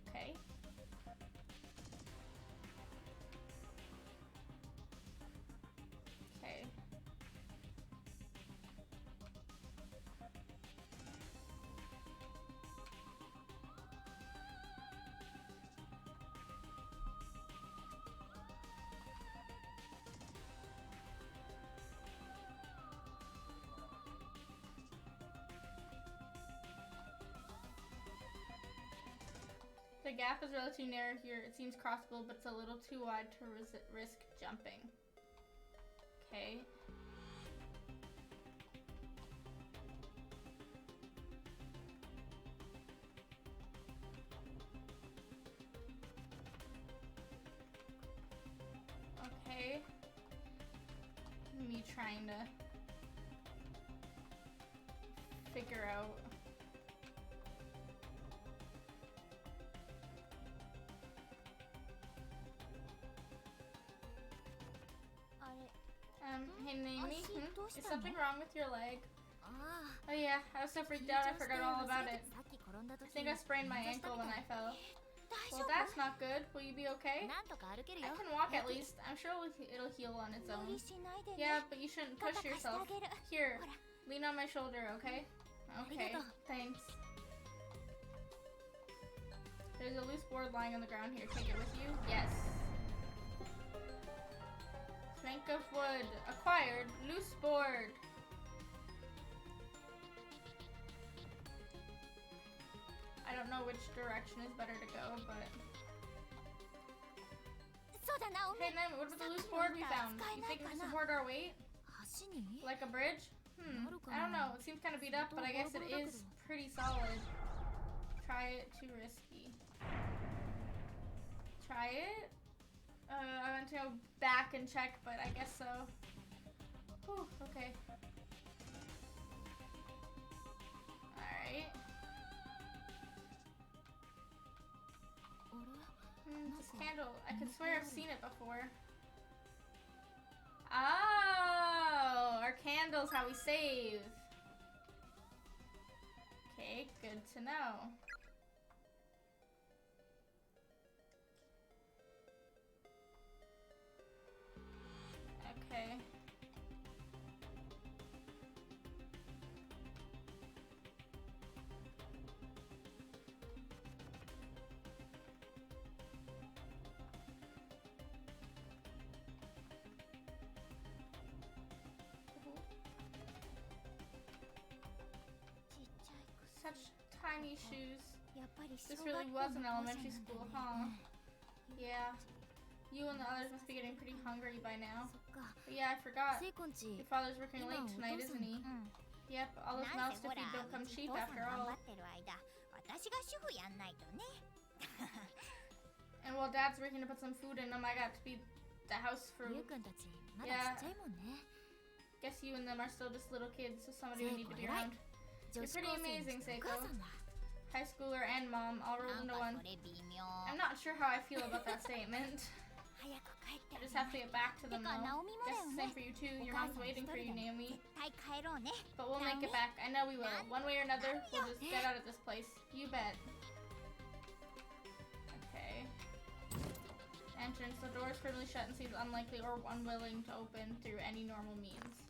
Okay. Okay. The gap is relatively narrow here. It seems crossable, but it's a little too wide to risk jumping. Okay. Okay. Me trying to figure out. Hey Naomi, is something wrong with your leg? Oh yeah, I was so freaked out I forgot all about it. I think I sprained my ankle when I fell. Well, that's not good. Will you be okay? I can walk at least. I'm sure it'll heal on its own. Yeah, but you shouldn't push yourself. Here, lean on my shoulder, okay? Okay, thanks. There's a loose board lying on the ground here. Take it with you? Yes. Plank of wood. Acquired. Loose board. I don't know which direction is better to go, but... Hey Naomi, what about the loose board we found? You think we can support our weight? Like a bridge? I don't know. It seems kind of beat up, but I guess it is pretty solid. Try it. Too risky. Try it? I went to go back and check, but I guess so. Whew, okay. Alright. This candle. I could swear I've seen it before. Oh! Our candle's how we save. Okay, good to know. Okay. Such tiny shoes. This really was an elementary school, huh? Yeah. You and the others must be getting pretty hungry by now. But yeah, I forgot. Your father's working late tonight, isn't he? Yep, all those mouths to feed don't come cheap after all. And while Dad's working to put some food in them, I got to feed the house for... Yeah. Guess you and them are still just little kids, so somebody will need to be around. You're pretty amazing, Seiko. High schooler and mom, all rolled into one. I'm not sure how I feel about that statement. I just have to get back to them though. Guess the same for you too. Your mom's waiting for you, Naomi. But we'll make it back. I know we will. One way or another, we'll just get out of this place. You bet. Okay. Entrance. The door is firmly shut and seems unlikely or unwilling to open through any normal means.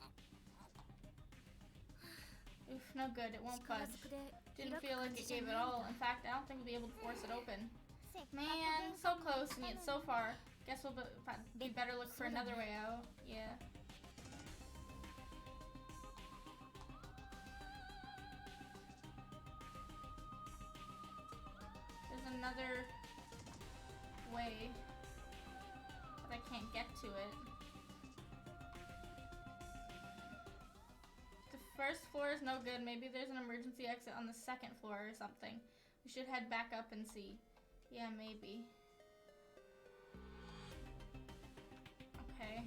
Oof, no good. It won't budge. Didn't feel like it gave it all. In fact, I don't think we'll be able to force it open. Man, so close and yet so far. Guess we'll be better look for another way out. Yeah. There's another way, but I can't get to it. The first floor is no good. Maybe there's an emergency exit on the second floor or something. We should head back up and see. Yeah, maybe. Okay.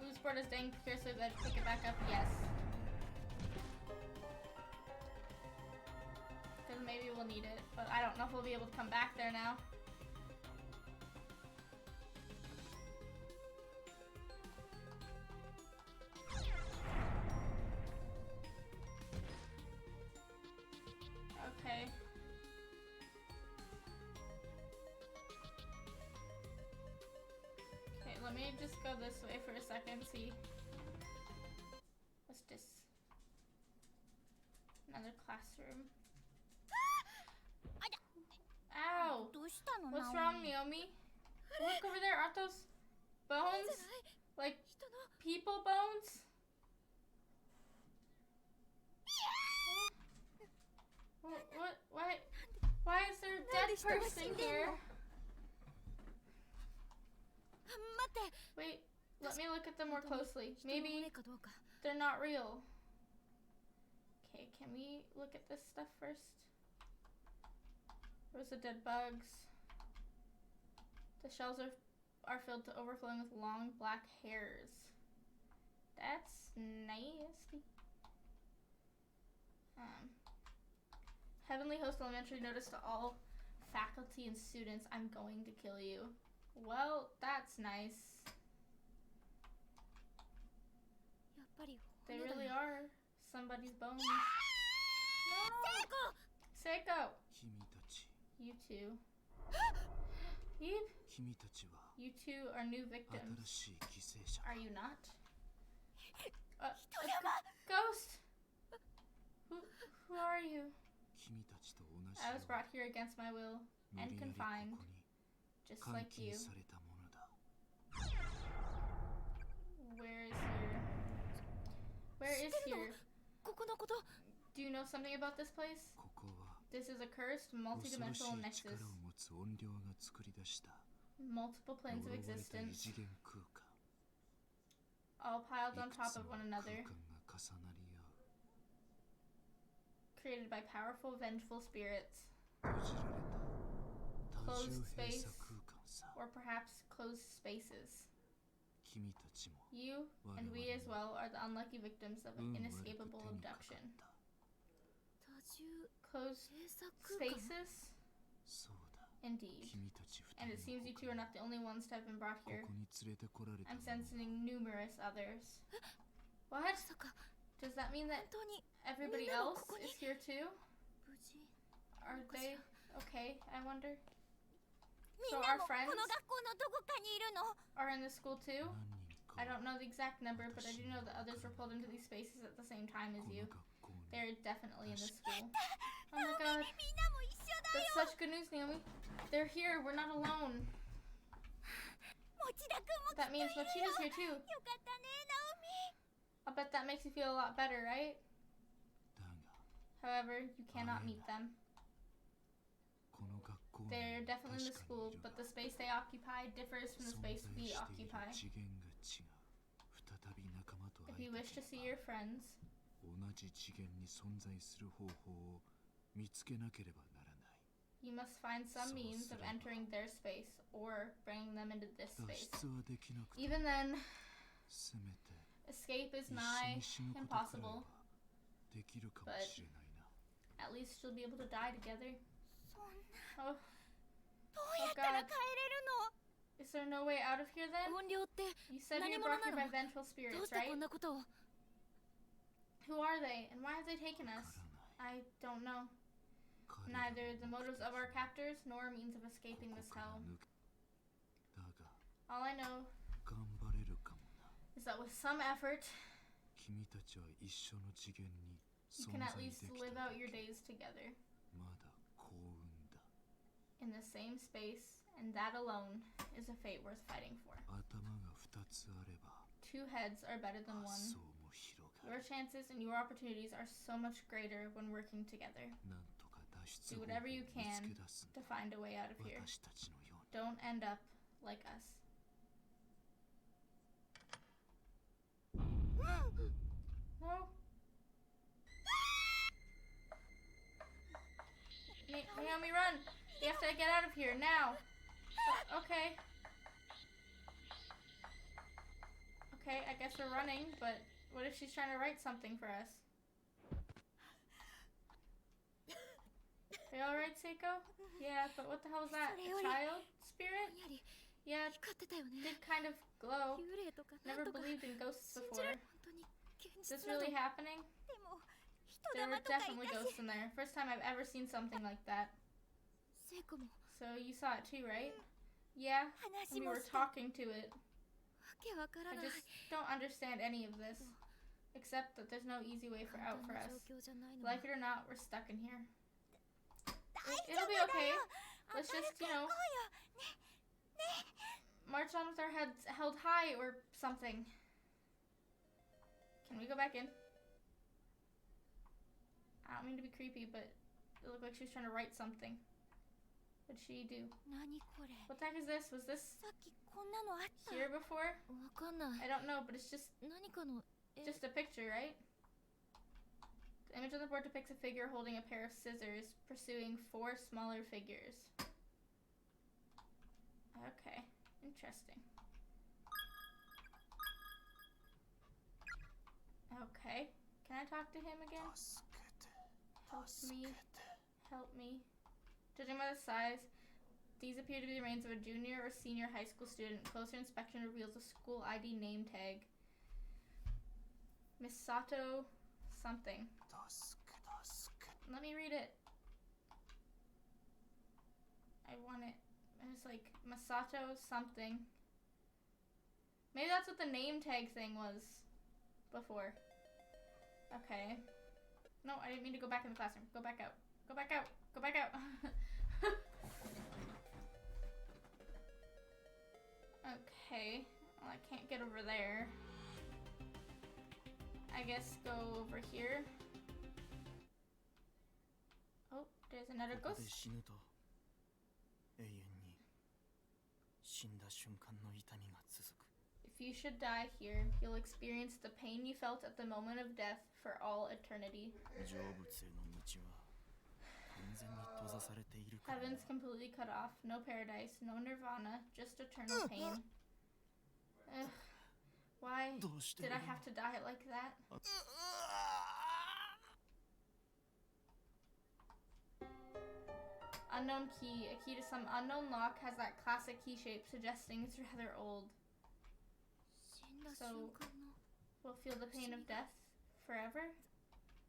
Loose board is dang precursor that pick it back up, yes. Because maybe we'll need it, but I don't know if we'll be able to come back there now. Okay. Okay, let me just go this way for a second, see. What's this? Another classroom. Ow! どうしたの What's ナオ wrong, ミ Naomi? Look over there. Aren't those bones? じゃない Like 人の people bones? What? Why is there a なんで dead 人が死 person んでん here? の待って Wait, let me look at them more closely. 人の Maybe 骨かどうか they're not real. Okay, can we look at this stuff first? Where's the dead bugs? The shells are filled to overflowing with long black hairs. That's nasty. Heavenly Host Elementary notice to all faculty and students, I'm going to kill you. Well, that's nice. やっぱり They 骨だ really よ are somebody's bones. セイコ Seiko! 君たち You two. You? 君たちは You two are new victims. 新しい犠牲者 Are you not? A 人様 ghost! Who are you? 君たちと同じ I was よ brought here against my will うに and 無理やり confined, ここに just 監 like you. 禁されたものだ Where is here? ここのこと Do you know something about this place? ここは This is a cursed 恐ろし multidimensional い nexus. 力を持つ怨霊が作り出した Multiple 呪 planes わ of れた異 existence, 次元空間 all piled い on く top つ of も one 空 another, 間が重なり合う created by powerful, vengeful spirits. 閉じられた多重 Closed 閉 space. 鎖空間さ Or perhaps closed spaces. 君たちも You and we as well are the unlucky victims of 運 an 悪く手 inescapable にかか abduction. った多重 Closed 閉鎖空間 spaces? そうだ Indeed. 君たち二 And it 人 seems の you 他 two are に not the only ones to have been brought こ here. こに連れてこられた I'm 者も sensing numerous others. What? まさか Does that mean 本 that 当に everybody みんなも else ここに is here too? 無事 Are they okay? I wonder. み So んな our も friends この学校のどこかにいるの are in the school too? 何人か I は don't know the exact number, but I do know that others were pulled into these spaces at the same time as この you. 学校に They're definitely in the school. Oh my god. みんなも一緒だ That's such good news, Naomi. They're here. We're not alone. 持田くんも That means Mochita's here too. よかったねナオミ I'll bet that makes you feel a lot better, right? だが However, you cannot meet them. この学校に They're は definitely in the 確かに school, いる but が the space they occupy differs from the 存在 space して we いる occupy. 次元が違う再び仲間と If 会 you いた wish け to れ see ば your friends, 同じ次元に存在する方法を見つけなければならない you must find some So means of sad. entering their space or bringing them into this 脱 space. 出はできなくて Even then, せめて escape is 一緒 nigh に死ぬことくらい impossible. はできるかもしれないな At least you'll be able to die together. そんな Oh, どうやったら帰れる is there no way out of here then? の怨霊って You said you were 何者 brought な here の by vengeful どう spirits, して right? こんなことを Who are they, and why have they taken わ us? からない I don't know. 彼らの Neither the 目 motives 的 of our は captors nor means of こ escaping こ this から hell. 抜けだが All I know 頑張れるかもな is that with some effort, 君たちは一緒の次元に you 存 can 在 at で least きた live だ out your け days together まだ幸運だ in the same space, and that alone is a fate worth fighting for. 頭が二つあれば Two heads are better than 発想 one. も広が Your る chances and your opportunities are so much greater when working together. なんとか脱出 Do 方法を whatever 見 you つ can け出すん to だ find a way out of here. 私たちのように Don't end up like us. No. Naomi, run! You have to get out of here now. Okay. Okay, I guess we're running, but what if she's trying to write something for us? Are you alright, Seiko? Yeah, but what the hell is that? A child spirit? ぼんやり Yeah, 光ってたよね did kind of glow. 幽霊とかな Never んとか believed in ghosts 信じ before. られ本当に現 Is this 実なの really happening? でも人 There 玉 were とかい definitely た ghosts し in there. First time I've ever seen something like that. 聖子も So you saw it too, right? Yeah, 話 we も were したわ talking to it. けわから I ない just don't understand any of this. Except that there's no easy way for out 簡 for 単な us. 状況じゃないの。 Like it or not, we're stuck in here. 大 It'll be 丈夫だ okay. よ。 Let's 明る just, く you 行 know, こうよ。 march on with our heads held high or something. Can we go back in? I don't mean to be creepy, but it looked like she was trying to write something. What'd she do? 何これ。 What the heck is this? Was this さっきこんなのあった。 here before? わかんない。 I don't know, but it's just 何かの絵。 just a picture, right? The image on the board depicts a figure holding a pair of scissors, pursuing 4 smaller figures. Okay, interesting. Okay, can I talk to him again? 助けて Help 助 me. けて Help me. Judging by the size, these appear to be the remains of a junior or senior high school student. Closer inspection reveals a school ID name tag. Misato something. 助けて Let me read it. I want it. It's like Masato something. Maybe that's what the name tag thing was before. Okay. No, I didn't mean to go back in the classroom. Go back out. Go back out. Go back out. Okay. Well, I can't get over there. I guess go over here. Oh, there's another ここ ghost. で死ぬと永遠に死んだ瞬間の痛みが続く。 If you should die here, you'll experience the pain you felt at the moment of death for all eternity. 成仏への道は完全に閉ざされているから。 Heaven's completely cut off. No paradise, no nirvana, just eternal pain. Ugh. Why どうして did I have to die like that? Unknown key. A key to some unknown lock has that classic key shape, suggesting it's rather old. 死んだ瞬間の。 We'll feel the pain of death forever?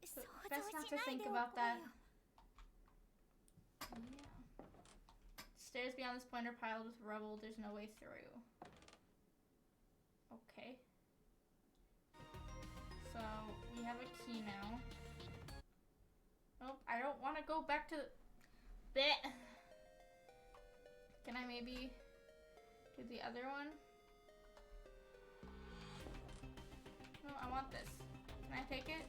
想 Best 像 not し to ない think でお about こう that. よ。 Yeah. Stairs beyond this point are piled with rubble. There's no way through. Okay. So, we have a key now. Nope, I don't want to go back to the... Bleh. Can I maybe do the other one? No, I want this. Can I take it?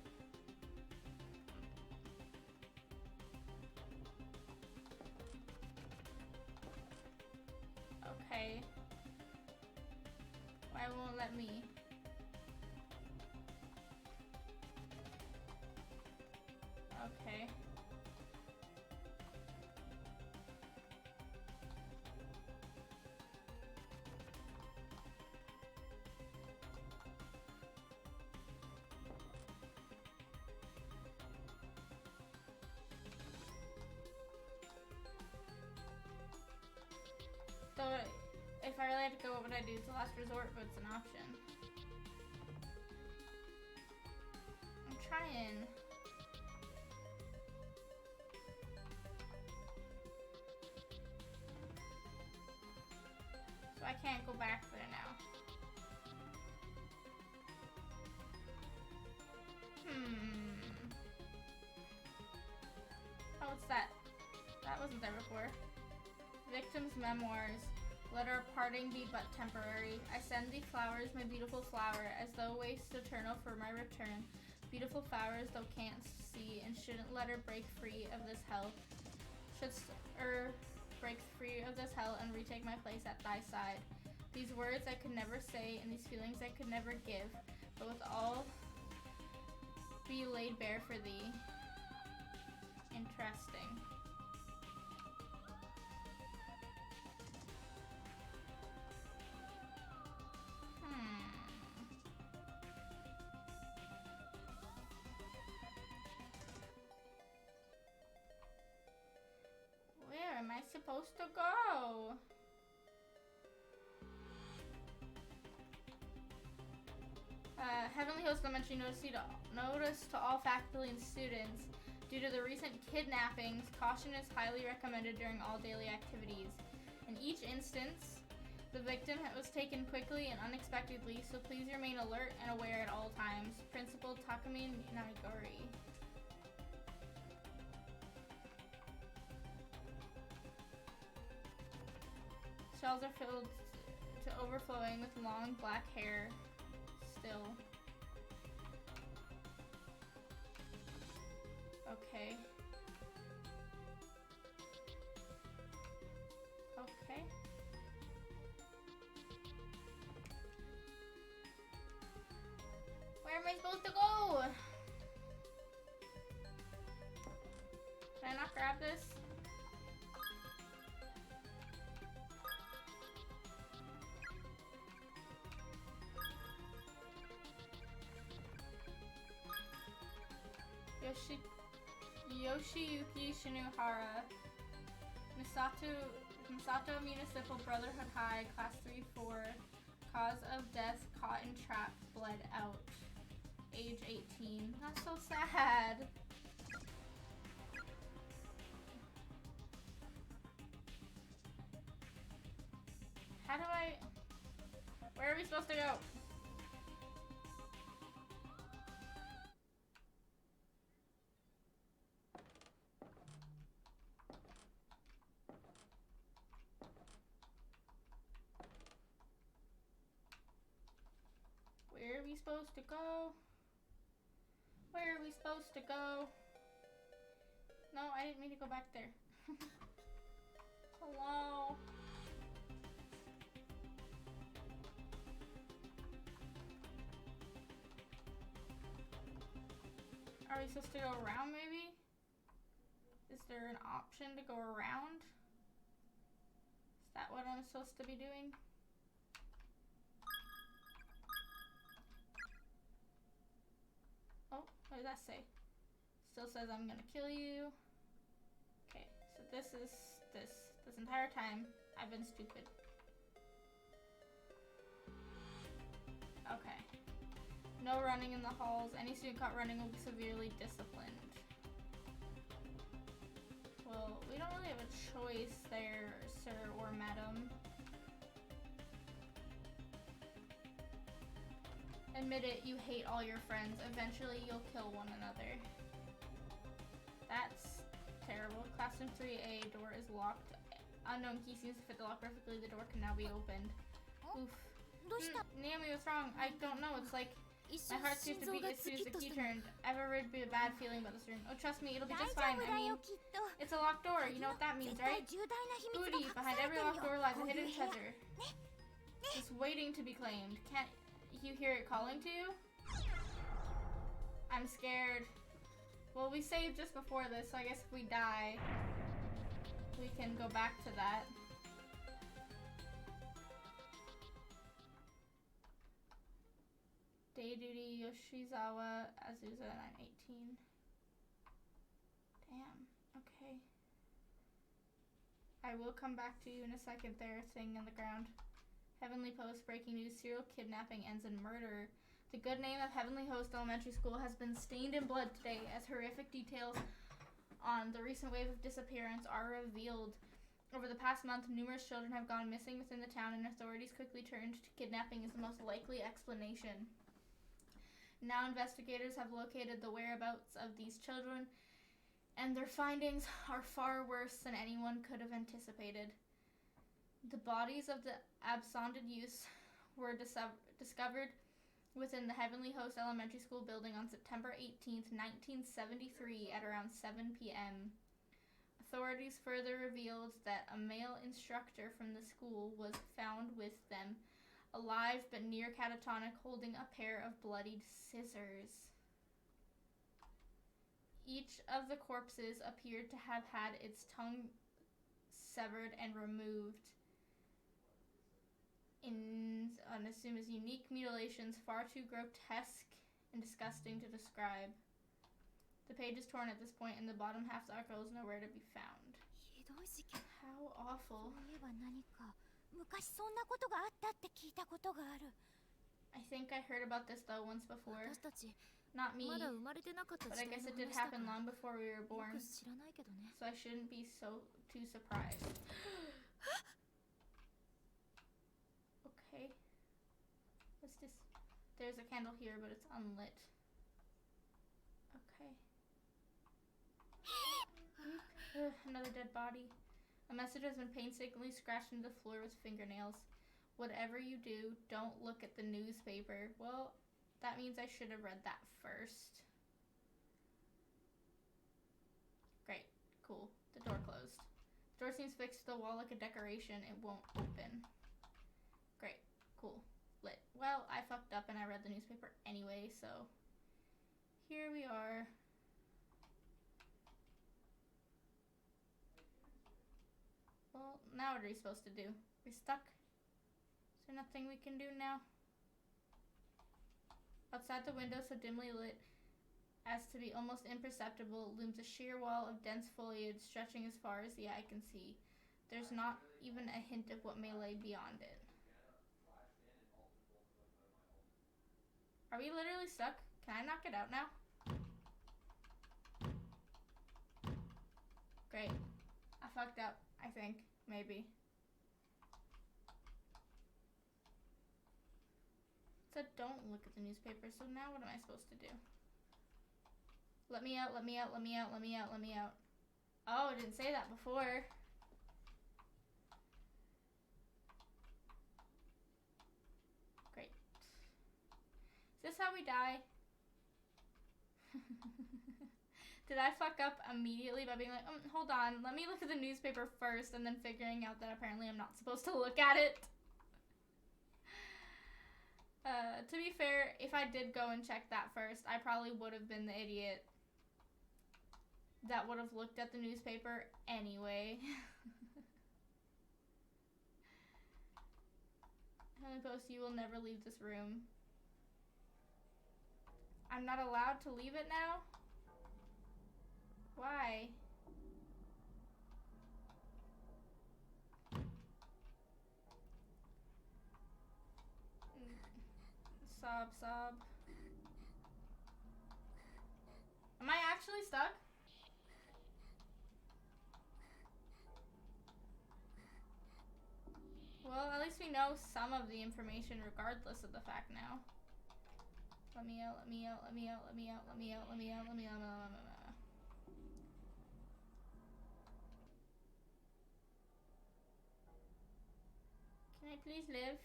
Okay. Why won't it let me? Okay. So, if I really had to go, what would I do? It's a last resort, but it's an option. I'm trying. So I can't go back there now. Oh, what's that? That wasn't there before. Victim's memoirs. Let our parting be but temporary. I send thee flowers, my beautiful flower, as thou waits eternal for my return. Beautiful flowers thou canst see, and shouldn't let her break free of this hell. Shouldst break free of this hell and retake my place at thy side. These words I could never say, and these feelings I could never give, but with all be laid bare for thee. Interesting. Where am I supposed to go? Heavenly Host Elementary notice to all faculty and students. Due to the recent kidnappings, caution is highly recommended during all daily activities. In each instance, The victim was taken quickly and unexpectedly, so please remain alert and aware at all times. Principal Takumi Nagori. Shells are filled to overflowing with long black hair. Still. Okay. Okay. Where am I supposed to go? Can I not grab this? Yoshiyuki Shinohara, Misato Municipal Brotherhood High, Class 3-4, cause of death, caught and trapped, bled out, age 18. That's so sad. How do I... Where are we supposed to go? Where are we supposed to go? Where are we supposed to go? No, I didn't mean to go back there. Hello? Are we supposed to go around maybe? Is there an option to go around? Is that what I'm supposed to be doing? Oh, what does that say? Still says I'm gonna kill you. Okay, so this entire time I've been stupid. Okay. No running in the halls. Any student caught running will be severely disciplined. Well, we don't really have a choice there, sir or madam. Admit it, you hate all your friends. Eventually, you'll kill one another. That's terrible. Classroom 3A, door is locked. Unknown key seems to fit the lock perfectly. The door can now be opened. Oof. Naomi, what's wrong? I don't know. It's like my heart seems to beat as soon as the key turned. Ever would be a bad feeling about this room. Oh, trust me, it'll be just fine. I mean, it's a locked door. You know what that means, right? Booty, behind every locked door lies a hidden treasure. Just waiting to be claimed. Can't you hear it calling to you? I'm scared. Well, we saved just before this, so I guess if we die, we can go back to that. Day duty, Yoshizawa, Azusa, 918. Damn, okay. I will come back to you in a second there, thing in the ground. Heavenly Post, breaking news, serial kidnapping ends in murder. The good name of Heavenly Host Elementary School has been stained in blood today as horrific details on the recent wave of disappearance are revealed. Over the past month, numerous children have gone missing within the town, and authorities quickly turned to kidnapping as the most likely explanation. Now investigators have located the whereabouts of these children, and their findings are far worse than anyone could have anticipated. The bodies of the absconded youths were discovered within the Heavenly Host Elementary School building on September 18th, 1973 at around 7 p.m. Authorities further revealed that a male instructor from the school was found with them, alive but near catatonic, holding a pair of bloodied scissors. Each of the corpses appeared to have had its tongue severed and removed in assume as unique mutilations far too grotesque and disgusting to describe. The page is torn at this point, and the bottom half of the article is nowhere to be found. How awful. I think I heard about this though once before. Not me, but I guess it did happen long before we were born, so I shouldn't be too surprised. What's this? There's a candle here, but it's unlit. Okay. Another dead body. A message has been painstakingly scratched into the floor with fingernails. Whatever you do, don't look at the newspaper. Well, that means I should have read that first. Great. Cool. The door closed. The door seems fixed to the wall like a decoration. It won't open. Great. Cool. Lit. Well, I fucked up and I read the newspaper anyway, so here we are. Well, now what are we supposed to do? We're stuck? Is there nothing we can do now? Outside the window, so dimly lit as to be almost imperceptible, looms a sheer wall of dense foliage stretching as far as the eye can see. There's not even a hint of what may lay beyond it. Are we literally stuck? Can I knock it out now? Great. I fucked up, I think. Maybe. It said don't look at the newspaper, so now what am I supposed to do? Let me out, let me out, let me out, let me out, let me out. Oh, it didn't say that before. Great. Is this how we die? Did I fuck up immediately by being like, hold on, let me look at the newspaper first, and then figuring out that apparently I'm not supposed to look at it? To be fair, if I did go and check that first, I probably would have been the idiot that would have looked at the newspaper anyway. Heavenly Post, you will never leave this room. I'm not allowed to leave it now? Why? Sob, sob. Am I actually stuck? Well, at least we know some of the information regardless of the fact now. Let me out, let me out, let me out, let me out, let me out, let me out, let me out, let me out. Can I please live?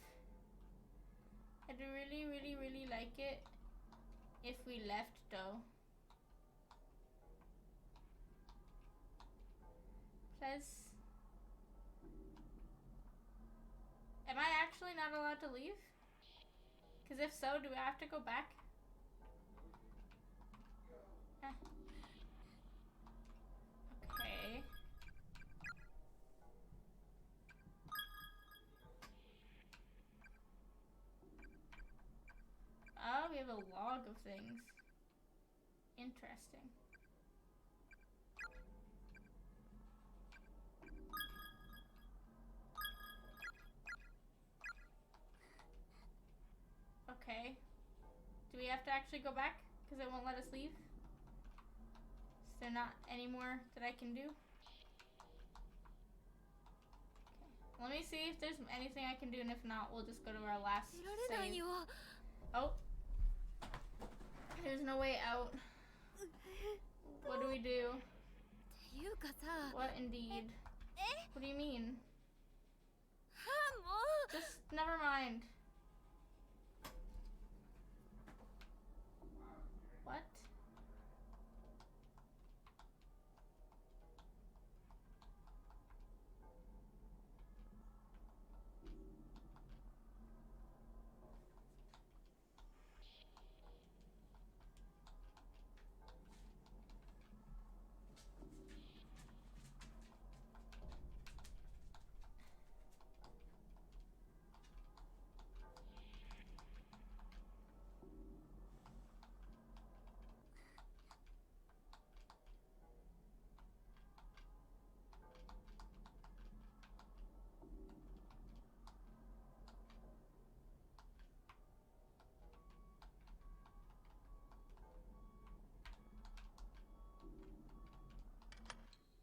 I'd really, really, really like it if we left though. Please. Am I actually not allowed to leave? Because if so, do I have to go back? Okay. Oh, we have a log of things. Interesting. Okay. Do we have to actually go back? Because it won't let us leave? Is there not any more that I can do? Okay. Let me see if there's anything I can do, and if not, we'll just go to our last save. Oh. There's no way out. What do we do? What indeed? What do you mean? Just never mind. What?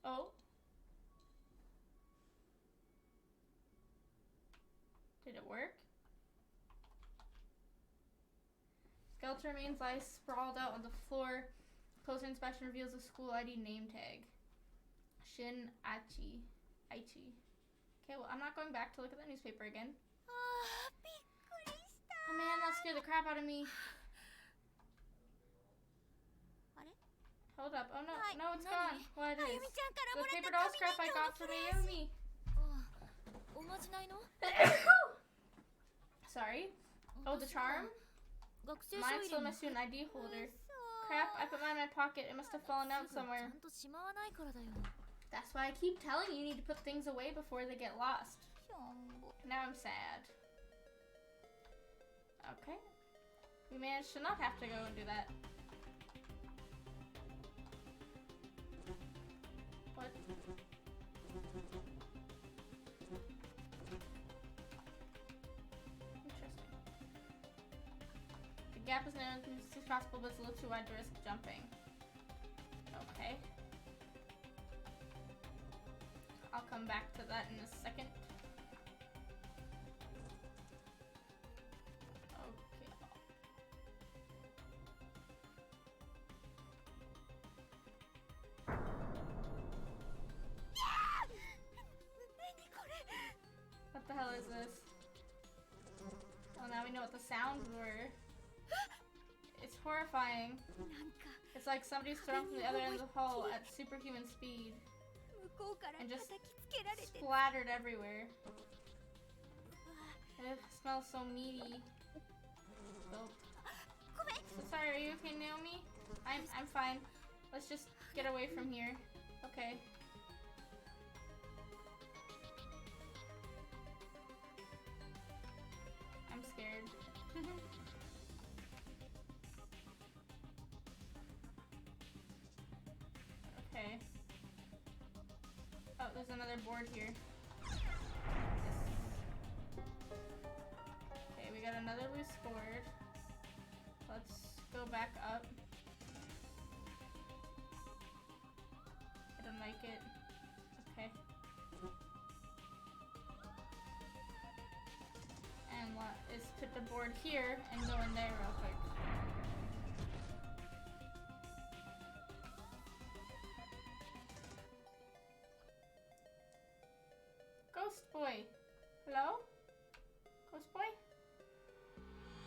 Oh. Did it work? Skeleton remains lie sprawled out on the floor. Closer inspection reveals a school ID name tag. Shin Aichi. Aichi. Okay, well, I'm not going back to look at the newspaper again. ああびっくりした Oh man, that scared the crap out of me. あれ Hold up. Oh no, Hi, no, it's Nani? gone. What あ it ゆ is? みちゃんから The もらった paper doll scrap I 紙人 got 形 from のフレーズ Ayumi. おまじないの Sorry. Oh, the charm? 学生証 Mine's 入 still れ my に student ID holder. 嘘 Crap, I put mine in my pocket. It must have fallen out すぐちゃ somewhere. んとしまわないからだよ That's why I keep telling you, you need to put things away before they get lost. しょんぼ Now I'm sad. Okay. We managed to not have to go and do that. What? Interesting. The gap is known as possible, but it's a little too wide to risk jumping. Okay. I'll come back to that in a second. Okay. 何これ What the hell is this? Well, now we know what the sounds were. It's horrifying. なんか It's like somebody's thrown from the other end of the hall at superhuman speed, 向こうから And 叩 just きつけられて splattered everywhere. うわ It smells so meaty. Gulp. ごめん So sorry, are you okay, Naomi? I'm fine. Let's just get away from here. Okay. I'm scared. Okay. Oh, there's another board here. Okay, we got another loose board. Let's go back up. I don't like it. Okay. And let's put the board here and go in there real quick. Ghost boy. Hello? Ghost boy?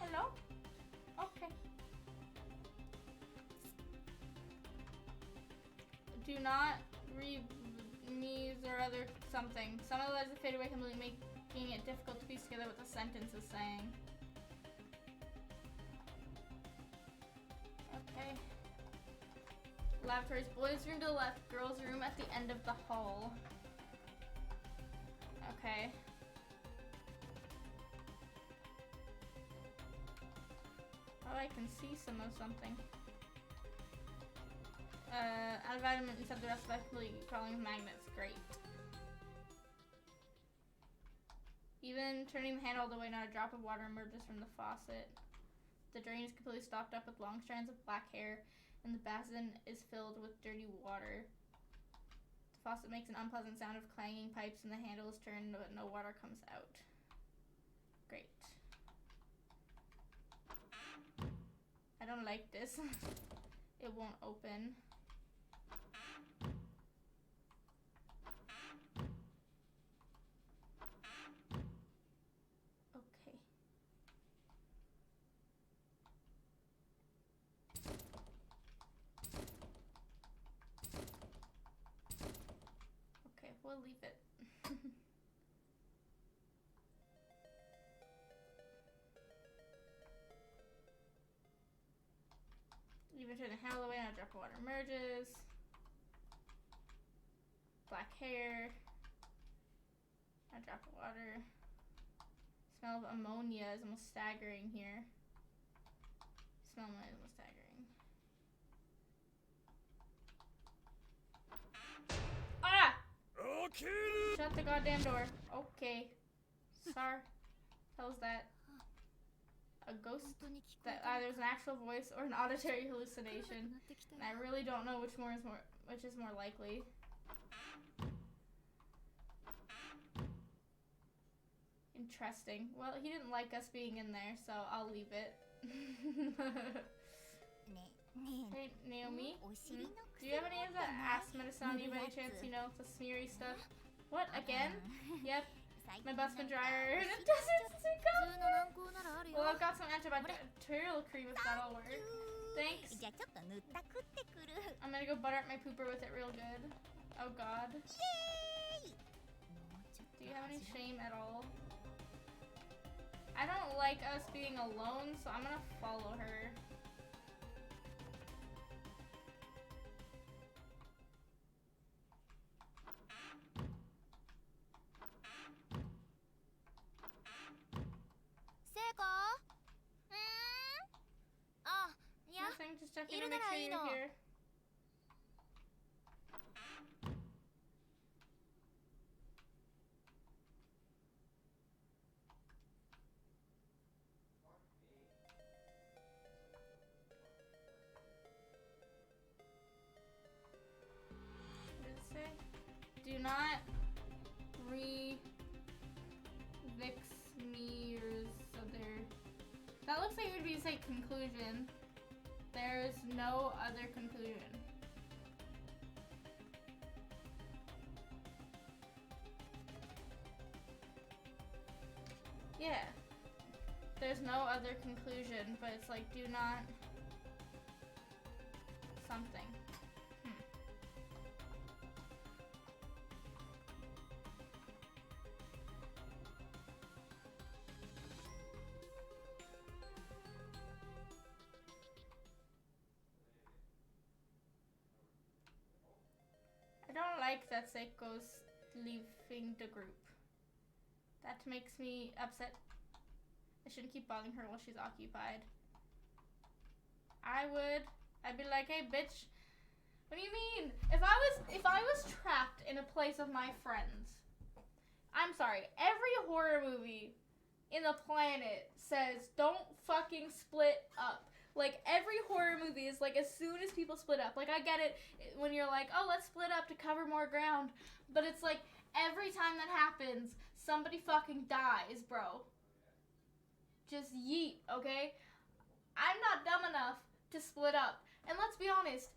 Hello? Okay. Do not read these or other something. Some of the letters that fade away completely, making it difficult to piece together what the sentence is saying. Okay. Lavatories. Boys' room to the left. Girls' room at the end of the hall. Okay. Oh, I can see some of something. Out of vitamin inside the rest of completely crawling with magnets. Great. Even turning the handle all the way, not a drop of water emerges from the faucet. The drain is completely stopped up with long strands of black hair, and the basin is filled with dirty water. The faucet makes an unpleasant sound of clanging pipes, and the handle is turned, but no water comes out. Great. I don't like this. It won't open. Okay. Okay, we'll leave it. Even turn the handle away and a drop of water emerges. Black hair. A drop of water. Smell of ammonia is almost staggering here. Smell of ammonia is almost staggering. Ah! Shut the goddamn door. Okay. Sir. How's that? A ghost? 本当に聞こえ That たの either is an actual voice or an auditory hallucination. なってきた And I よ really don't know which is more likely. Interesting. Well, he didn't like us being in there, so I'll leave it. Hey, Naomi? お尻の Do you have any of that ass medicine on you by any chance? You know, the smeary stuff? What? Again? Yep. My butt's been drier and it doesn't stick 普 up. 通の軟膏ならあるよ Well, I've got some antibacterial cream if that'll work. Thanks. じゃあちょっと塗ったくってくる I'm gonna go butter up my pooper with it real good. Oh god. イエーイもうちょっ Do と you have any 味わ shame at all? I don't like us being alone, so I'm gonna follow her. Nothing, just checking to make sure you're here. What did it say? Do not re-vix me or other. That looks like it would be say conclusion. There's no other conclusion. Yeah. There's no other conclusion, but it's like do not something. I don't like that Seiko's leaving the group. That makes me upset. I shouldn't keep bothering her while she's occupied. I'd be like, hey bitch, what do you mean? If I was trapped in a place of my friends, I'm sorry, every horror movie in the planet says don't fucking split up. Like, every horror movie is like, as soon as people split up. Like, I get it when you're like, oh, let's split up to cover more ground. But it's like, every time that happens, somebody fucking dies, bro. Just yeet, okay? I'm not dumb enough to split up. And let's be honest,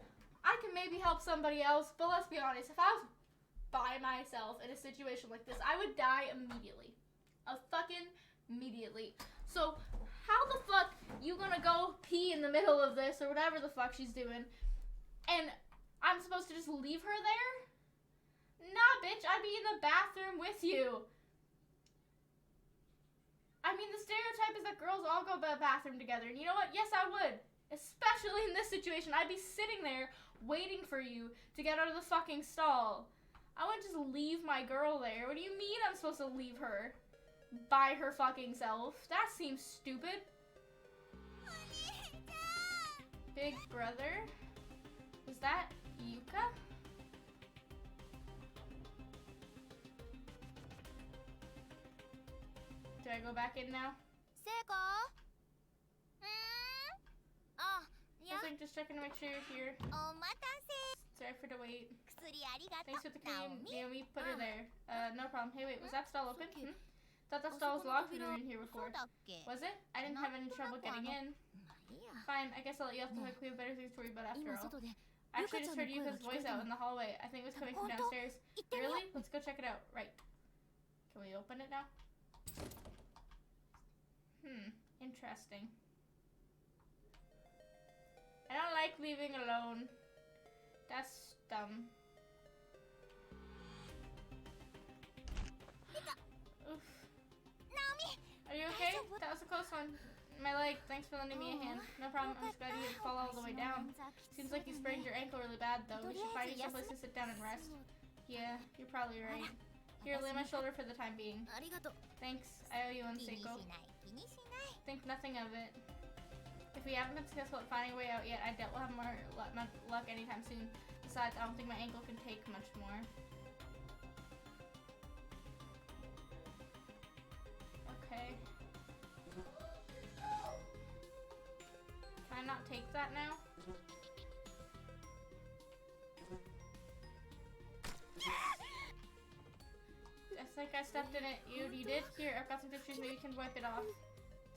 I can maybe help somebody else, but let's be honest, if I was by myself in a situation like this, I would die immediately. Fucking immediately. So, how the fuck you gonna go pee in the middle of this or whatever the fuck she's doing, and I'm supposed to just leave her there? Nah, bitch, I'd be in the bathroom with you. I mean, the stereotype is that girls all go to the bathroom together, and you know what? Yes, I would. Especially in this situation. I'd be sitting there waiting for you to get out of the fucking stall. I wouldn't just leave my girl there. What do you mean I'm supposed to leave her by her fucking self? That seems stupid. Big brother? Was that Yuka? Do I go back in now? 聖子あ、いや Just checking to make sure you're here. お待たせ Sorry for the wait. 薬ありがと Thanks for the うナオ cream. ミ Naomi, put her there. No problem. Hey, wait, was that stall open? Thought that stall was locked when we were in here そう before. だっけ Was it? I didn't have any trouble getting in. まあいいや Fine, I guess I'll let you off the hook. We have better things to worry about after 今 all. 外で I actually just heard Yuka-chan Yuka'sの声 voice が聞こえた out in the hallway. I think it was coming from 本当 downstairs. 行ってみよ Really? Let's go check it out. Right. Can we open it now? Interesting. I don't like leaving alone. That's dumb. Oof. ナオミ Are you okay? That was a close one. My leg. Thanks for lending me a hand. No problem. I'm just glad you didn't fall all the way down. Seems like you sprained your ankle really bad, though. We should find you someplace to sit down and rest. Yeah, you're probably right. Here, lay my shoulder for the time being. ありがとう Thanks. I owe you one, 気にし Seiko. ない気にしない Think nothing of it. If we haven't been successful at finding a way out yet, I doubt we'll have more luck anytime soon. Besides, I don't think my ankle can take much more. Okay. Can I not take that now? I think I stepped in it. You did? Here, I've got some tissues. Maybe you can wipe it off.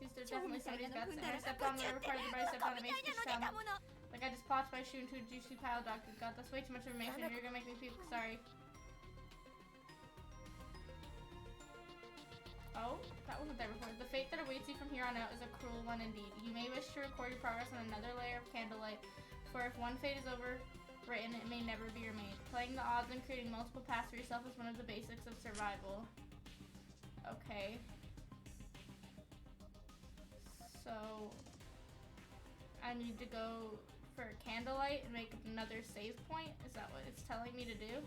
These are 蝶 definitely みたい somebody's なの guts. 踏ん And だ I ら stepped on whatever part of the body stepped on, it みた makes い me なの出た sound もの like I just plopped my shoe into a juicy pile of Dr. God. That's way too much information. You're gonna make me puke. Sorry. Oh, that wasn't there before. The fate that awaits you from here on out is a cruel one indeed. You may wish to record your progress on another layer of candlelight, for if one fate is overwritten, it may never be remade. Playing the odds and creating multiple paths for yourself is one of the basics of survival. Okay. So, I need to go for candlelight and make another save point? Is that what it's telling me to do?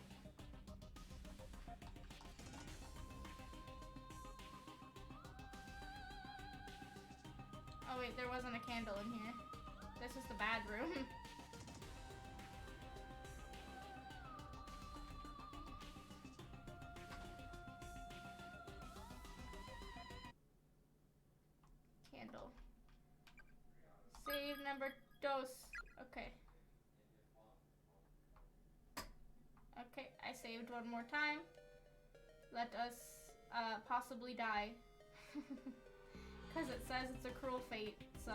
Oh wait, there wasn't a candle in here. This is the bad room. Candle. Save number dos. Okay. Okay, I saved one more time. Let us possibly die. Because it says it's a cruel fate, so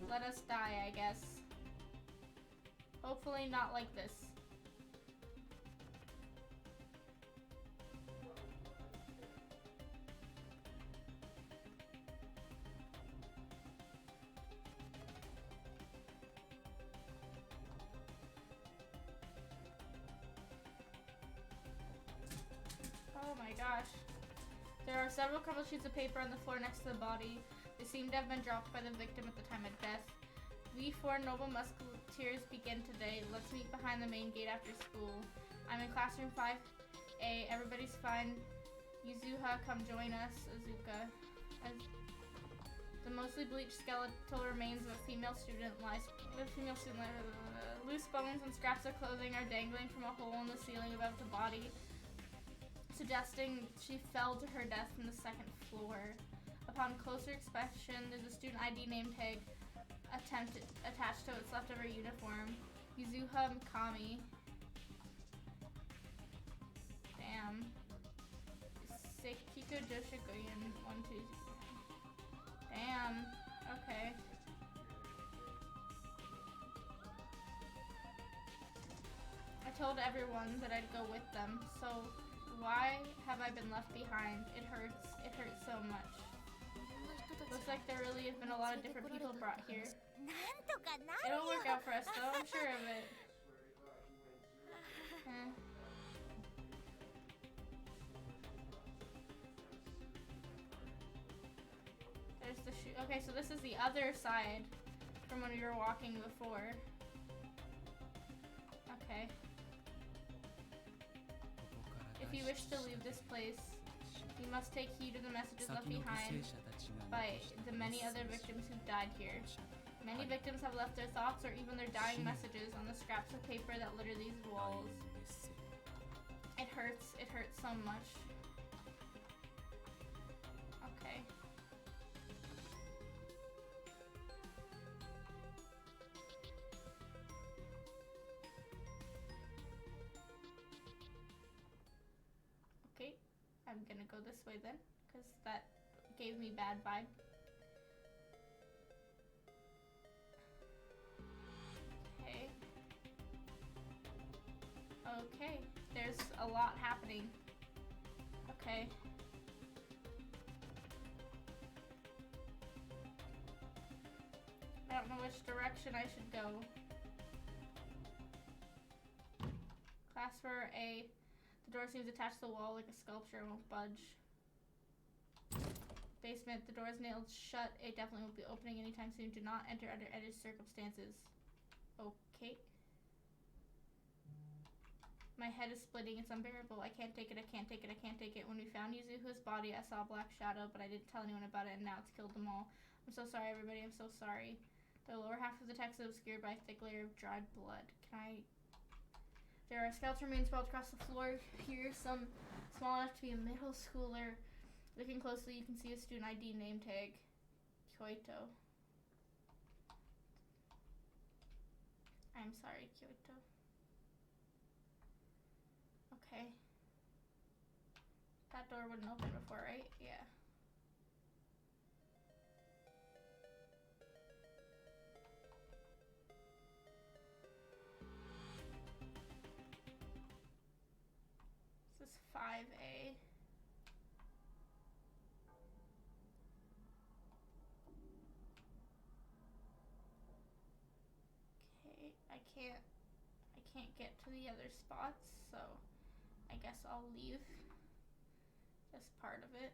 let us die, I guess. Hopefully not like this. Oh my gosh. There are several crumpled sheets of paper on the floor next to the body. They seem to have been dropped by the victim at the time of death. We four noble musketeers begin today. Let's meet behind the main gate after school. I'm in classroom 5A. Everybody's fine. Yuzuha, come join us. Azuka. The mostly bleached skeletal remains of a female student lies. Loose bones and scraps of clothing are dangling from a hole in the ceiling above the body, suggesting she fell to her death from the second floor. Upon closer inspection, there's a student ID name tag attached to its leftover uniform. Yuzuha Mikami. Damn. Sekiko Joshikoyan 120. Damn. Okay. I told everyone that I'd go with them, so why have I been left behind? It hurts. It hurts so much. Looks like there really have been a lot of different people brought here. なんとかなる It'll よ work out for us though, I'm sure of it. Eh. There's the shoe. Okay, so this is the other side from when we were walking before. Okay. If you wish to leave this place, you must take heed of the messages left behind by the many other victims who died here. Many victims have left their thoughts or even their dying messages on the scraps of paper that litter these walls. It hurts so much. Okay. Okay, I'm gonna go this way then, because that gave me bad vibe. Okay. Okay, there's a lot happening. Okay. I don't know which direction I should go. Class for A. The door seems attached to the wall like a sculpture and won't budge. Basement. The door is nailed shut. It definitely won't be opening anytime soon. Do not enter under any circumstances. Okay. My head is splitting. It's unbearable. I can't take it. I can't take it. I can't take it. When we found Yuzuha's body, I saw a black shadow, but I didn't tell anyone about it, and now it's killed them all. I'm so sorry, everybody. I'm so sorry. The lower half of the text is obscured by a thick layer of dried blood. There are skeletal remains sprawled across the floor here, some small enough to be a middle schooler. Looking closely, you can see a student ID name tag. Kyoto. I'm sorry, Kyoto. Okay. That door wouldn't open before, right? Yeah. can't get to the other spots, so I guess I'll leave this part of it.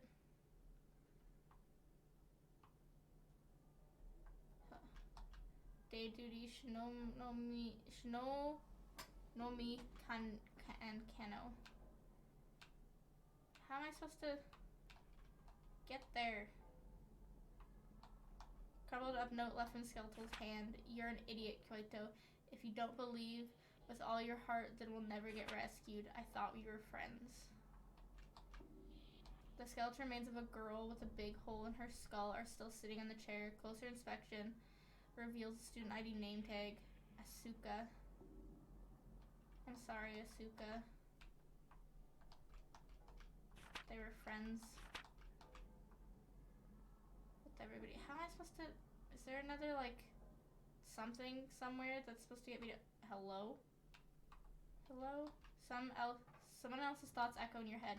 Day duty, Shinomi and Kano. How am I supposed to get there? Crumbled up note left in Skeletal's hand. You're an idiot, Kyoto. If you don't believe with all your heart, then we'll never get rescued. I thought we were friends. The skeletal remains of a girl with a big hole in her skull are still sitting in the chair. Closer inspection reveals the student ID name tag. Asuka. I'm sorry, Asuka. They were friends with everybody. How am I supposed to... Is there another, like, something somewhere that's supposed to get me to... Hello? Hello? Someone else's thoughts echo in your head.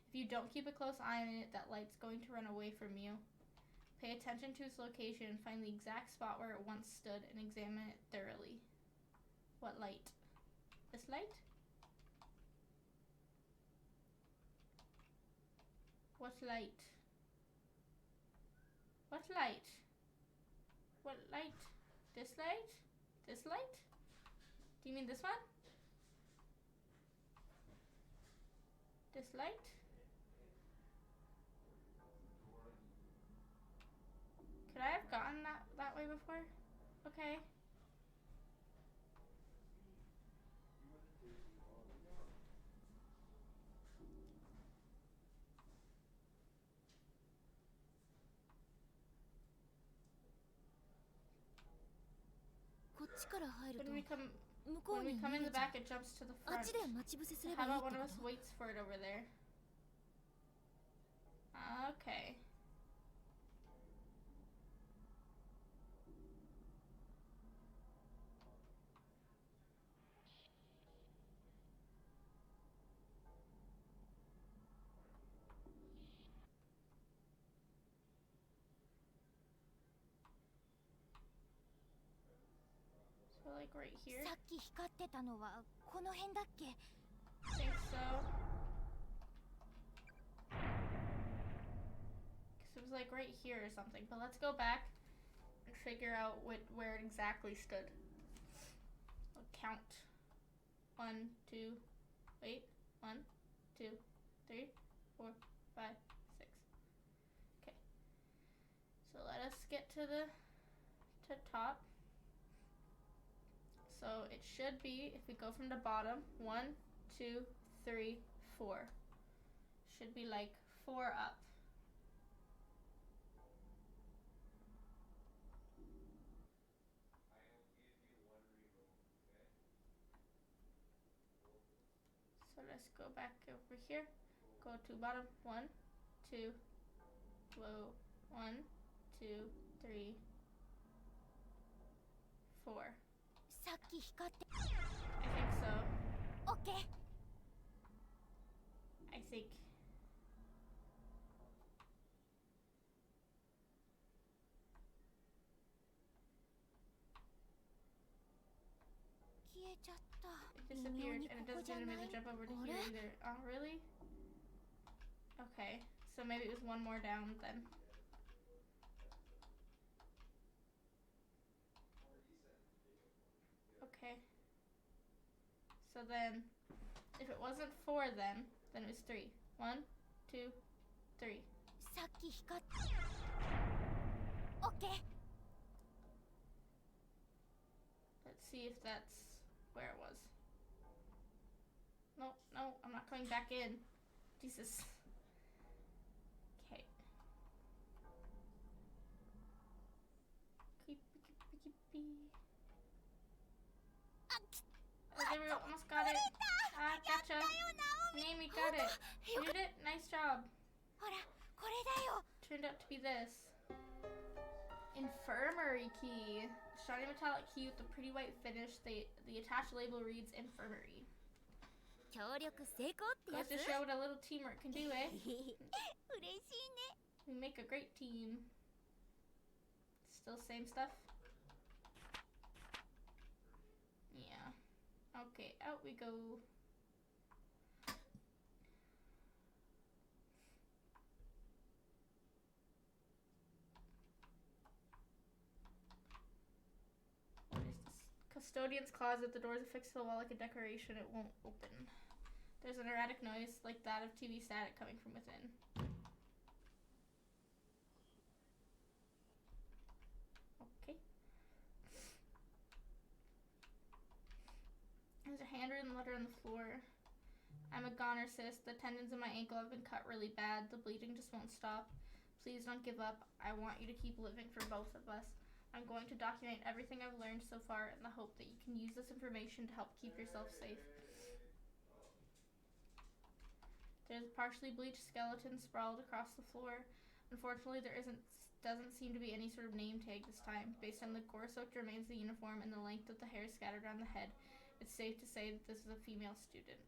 If you don't keep a close eye on it, that light's going to run away from you. Pay attention to its location, find the exact spot where it once stood, and examine it thoroughly. What light? This light? What light? What light? What light? This light? This light? Do you mean this one? This light? Could I have gotten that way before? Okay. When we come in the back, it jumps to the front. So how about one of us waits for it over there? Okay. So like right here? さっき光ってたのはこの辺だっけ? I think so. Because it was like right here or something. But let's go back and figure out where it exactly stood. I'll count. 1, 2, wait. 1, 2, 3, 4, 5, 6. Okay. So let us get to the top. So it should be, if we go from the bottom, 1, 2, 3, 4. Should be like 4 up. So let's go back over here. Go to bottom. 1, 2, whoa. 1, 2, 3, 4. さっき光って I think so. OK I think. It disappeared and it doesn't immediately jump over to here either. Oh, really? Okay, so maybe it was one more down then. Okay. So then, if it wasn't 4 then it was 3. 1, 2, 3. さっき光って OK Let's see if that's where it was. No, no, I'm not going back in. Jesus. Okay. Oh, there we go. Almost got it. Ah, gotcha. Naomi got it. You did it? Nice job. ほらこれだよ Turned out to be this. Infirmary key. Shiny metallic key with the pretty white finish. The attached label reads infirmary. 協力成功ってや Goes つ to show what a little teamwork can do, eh? 嬉しいね We make a great team. Still same stuff? Yeah. Okay, out we go. What is this? Custodian's closet. The door is affixed to the wall like a decoration. It won't open. There's an erratic noise like that of TV static coming from within. Okay. There's a handwritten letter on the floor. I'm a goner, sis. The tendons in my ankle have been cut really bad. The bleeding just won't stop. Please don't give up. I want you to keep living for both of us. I'm going to document everything I've learned so far in the hope that you can use this information to help keep yourself safe. There's a partially bleached skeleton sprawled across the floor. Unfortunately, there doesn't seem to be any sort of name tag this time. Based on the gore-soaked remains of the uniform and the length of the hair scattered around the head, it's safe to say that this is a female student.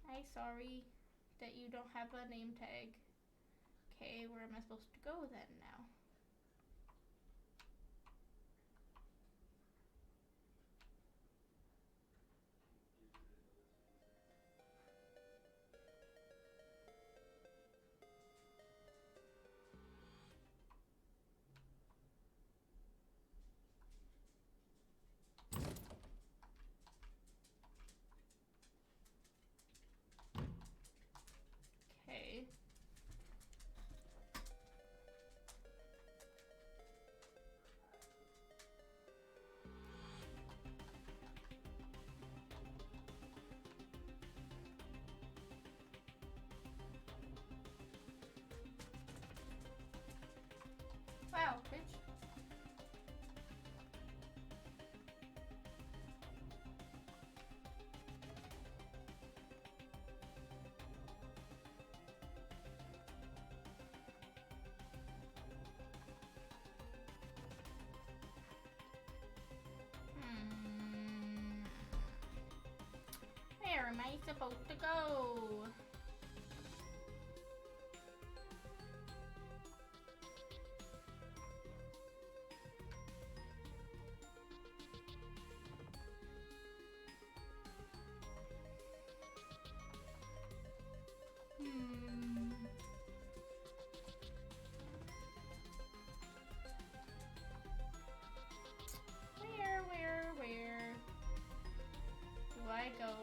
I'm sorry that you don't have a name tag. Okay, where am I supposed to go then now? Okay. Wow, bitch. Where am I supposed to go? Where do I go?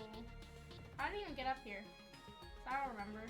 I didn't even get up here. So I don't remember.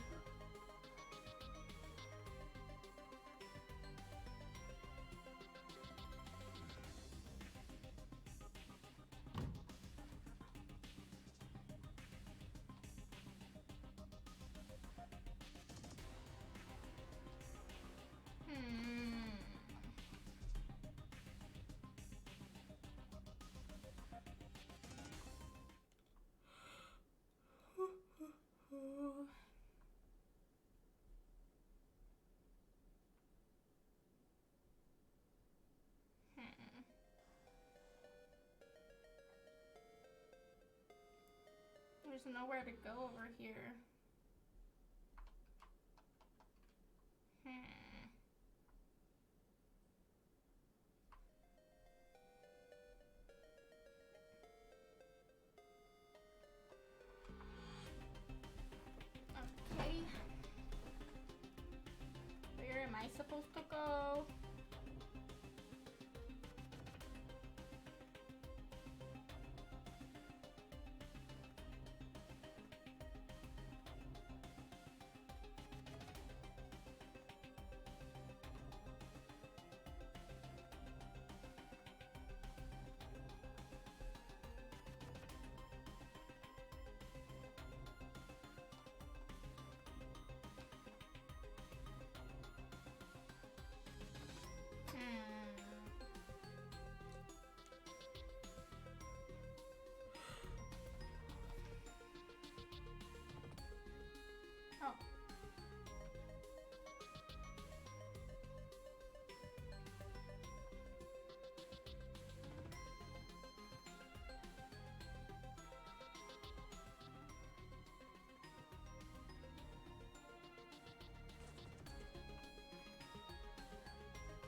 There's nowhere to go over here. Okay. Where am I supposed to go? Oh.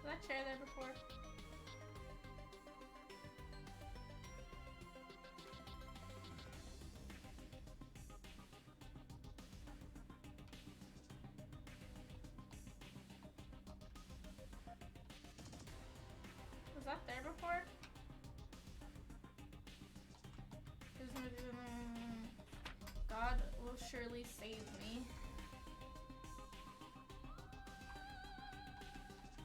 Was that chair there before? that there before? God will surely save me.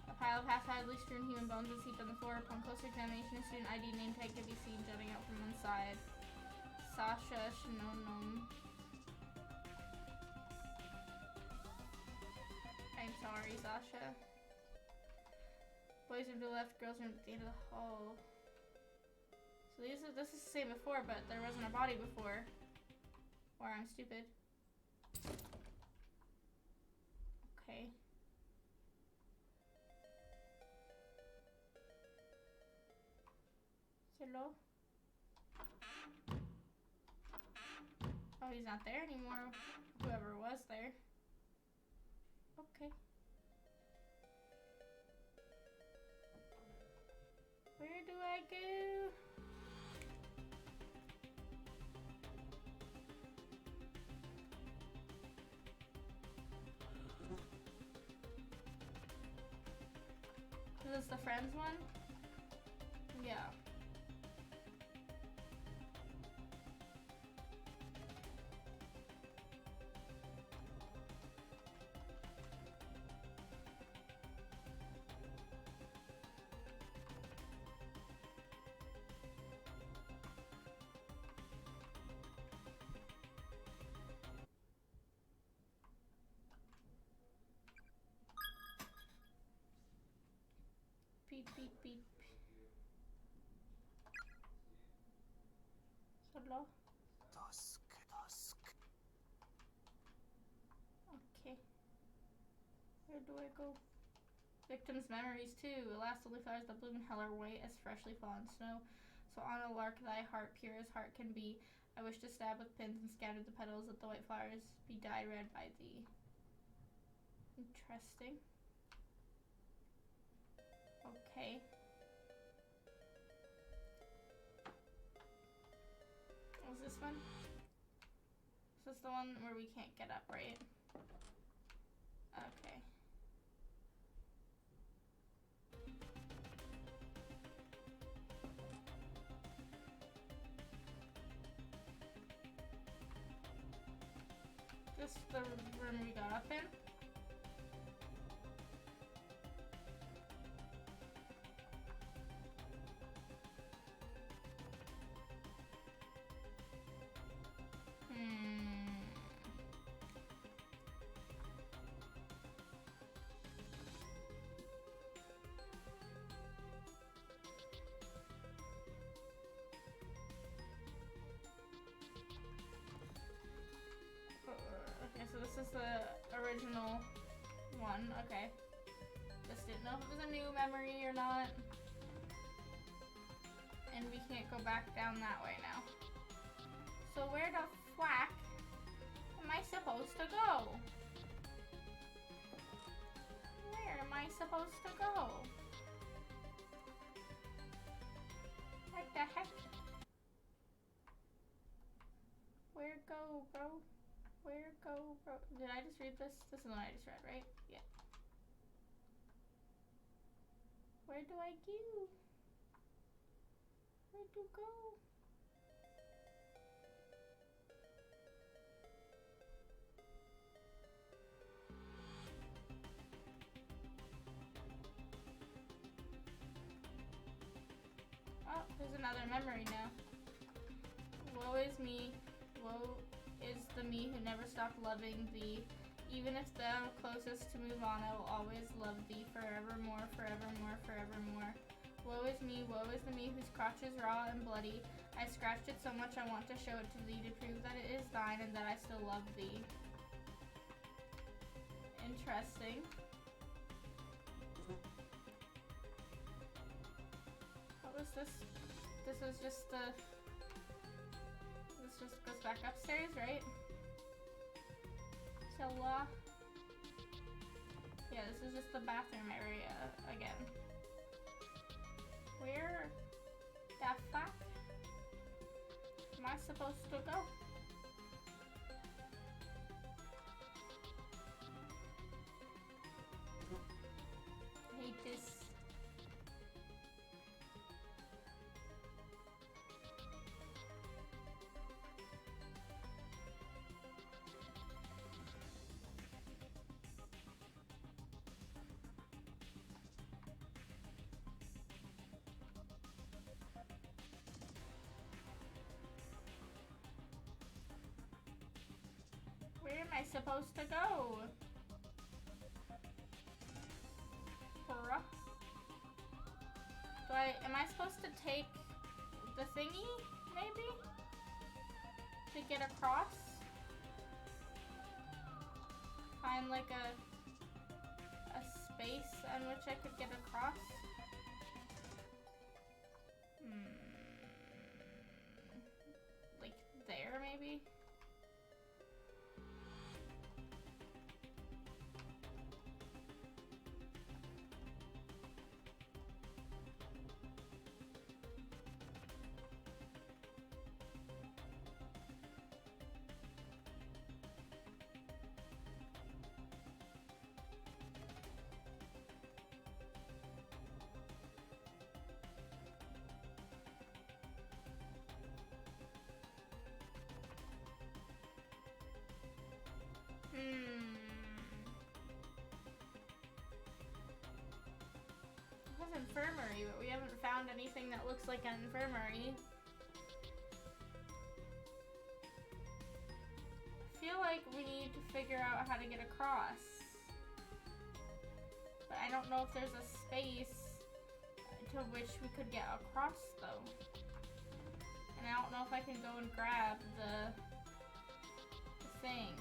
A pile of half-heartedly strewn human bones is heaped on the floor. Upon closer examination, a student ID name tag can be seen jutting out from one side. Sasha Shinonom. I'm sorry, Sasha. Boys room to the left, girls room at the end of the hall. So this is the same before, but there wasn't a body before. Or I'm stupid. Okay. Hello? Oh, he's not there anymore. Whoever was there. Okay. Where do I go? Is this the Friends one? Yeah. Beep, beep, beep. Hello? Okay. Where do I go? Victims' memories too. Alas, only flowers that bloom in hell are white as freshly fallen snow. So on a lark thy heart pure as heart can be. I wish to stab with pins and scatter the petals that the white flowers be dyed red by thee. Interesting. Okay. What was this one? Is this the one where we can't get up, right? Okay. This the room we got up in? Okay, so this is the original one. Okay. Just didn't know if it was a new memory or not. And we can't go back down that way now. So where the flack am I supposed to go? Where am I supposed to go? What the heck? Where go, bro? Where go, bro? Did I just read this? This is the one I just read, right? Yeah. Where do I go? Where to go? Oh, there's another memory now. Woe is me. Woe is the me who never stopped loving thee. Even if thou closest to move on, I will always love thee forevermore, forevermore, forevermore. Woe is me, woe is the me whose crotch is raw and bloody. I scratched it so much I want to show it to thee to prove that it is thine and that I still love thee. Interesting. What was this? This was just the... This just goes back upstairs, right? So, yeah, this is just the bathroom area again. Where the fuck am I supposed to go? I hate this. I supposed to go? Bruh. Am I supposed to take the thingy, maybe? To get across? Find like a space on which I could get across? Like there, maybe? It has infirmary, but we haven't found anything that looks like an infirmary. I feel like we need to figure out how to get across. But I don't know if there's a space to which we could get across, though. And I don't know if I can go and grab the thing.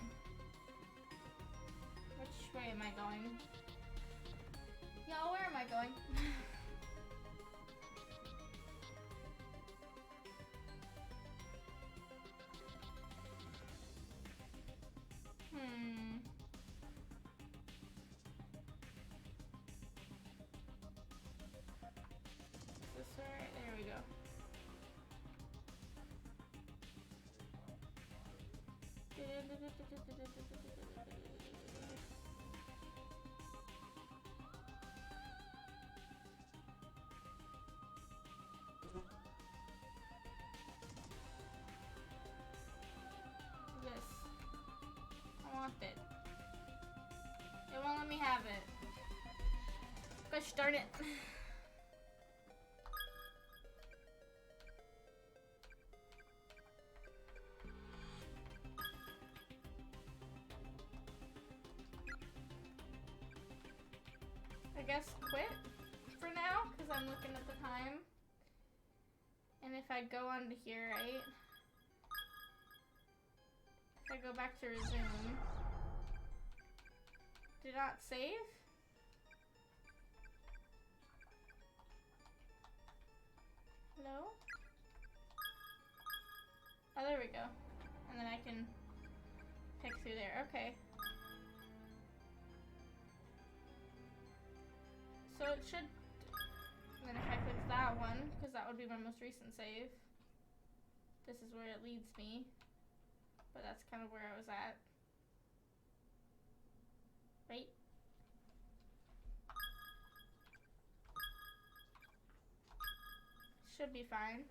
Which way am I going? Y'all, where am I going? This way? There we go. This. I want it. It won't let me have it. Gosh darn it. I guess quit for now, because I'm looking at the time. And if I go onto here, right? If I go back to resume. Did not save? Hello? Oh, there we go. And then I can pick through there. Okay. So it should, and then if I click that one, because that would be my most recent save, this is where it leads me, but that's kind of where I was at, right? Should be fine,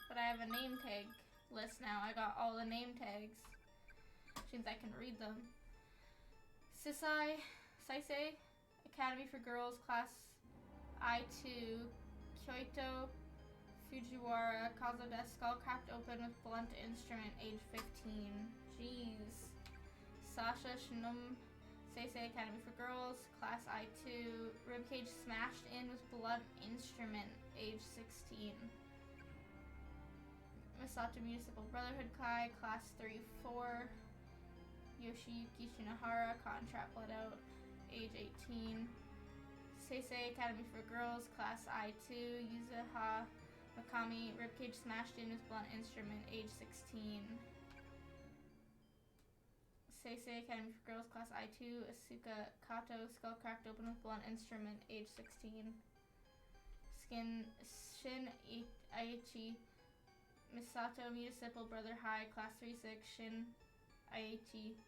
but I have a name tag list now. I got all the name tags, which means I can read them. Sisai, Saisei, Academy for Girls, Class I2, Kyoto, Fujiwara, cause of death, skull cracked open with blunt instrument, age 15. Jeez. Sasha Shinum, Seisei Academy for Girls, Class I2, ribcage smashed in with blunt instrument, age 16. Misato Municipal Brotherhood Kai, Class 3-4. Yoshiyuki Shinohara, contract let out, age 18. Seisei Academy for Girls, Class I2, Yuzuha Makami, ribcage smashed in with blunt instrument, age 16. Seisei Academy for Girls, Class I2, Asuka Kato, skull cracked open with blunt instrument, age 16. Shin Aichi, Misato Municipal Brother High, Class 3-6, Shin Aichi,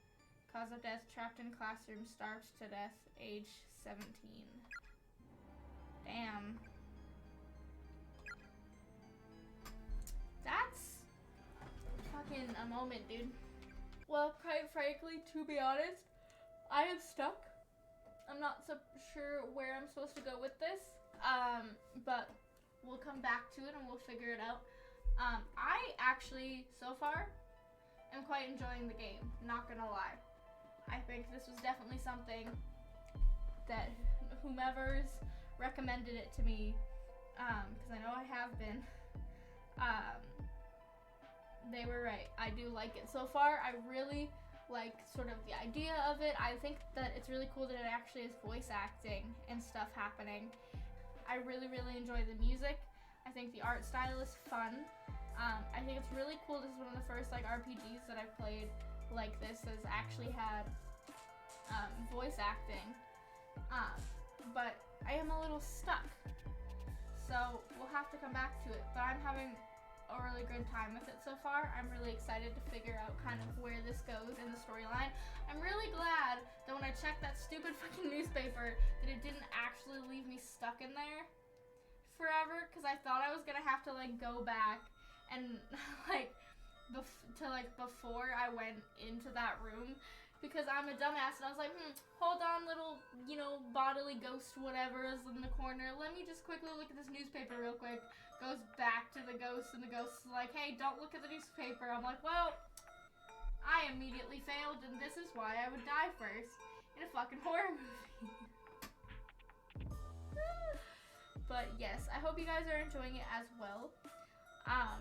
cause of death, trapped in classroom, starved to death, age 17. Damn. That's fucking a moment, dude. Well, quite frankly, to be honest, I am stuck. I'm not so sure where I'm supposed to go with this. But we'll come back to it and we'll figure it out. I actually, so far, am quite enjoying the game, not gonna lie. I think this was definitely something that whomever's recommended it to me, because I know I have been, they were right. I do like it. So far, I really like sort of the idea of it. I think that it's really cool that it actually has voice acting and stuff happening. I really, really enjoy the music. I think the art style is fun. I think it's really cool. This is one of the first like RPGs that I've played like this has actually had voice acting. But I am a little stuck. So we'll have to come back to it. But I'm having a really good time with it so far. I'm really excited to figure out kind of where this goes in the storyline. I'm really glad that when I checked that stupid fucking newspaper that it didn't actually leave me stuck in there forever, because I thought I was gonna have to like go back and like before I went into that room, because I'm a dumbass and I was like, hold on, little, you know, bodily ghost whatever is in the corner. Let me just quickly look at this newspaper real quick. Goes back to the ghost and the ghost is like, hey, don't look at the newspaper. I'm like, well, I immediately failed and this is why I would die first in a fucking horror movie. But yes, I hope you guys are enjoying it as well.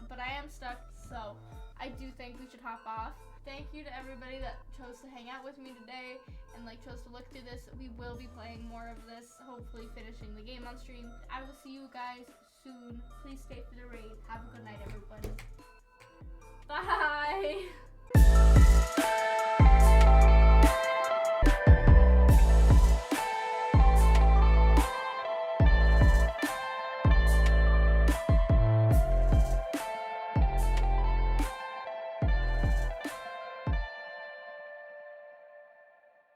But I am stuck, so I do think we should hop off. Thank you to everybody that chose to hang out with me today and like chose to look through this. We will be playing more of this, hopefully finishing the game on stream. I will see you guys soon. Please stay for the raid. Have a good night, everybody. Bye!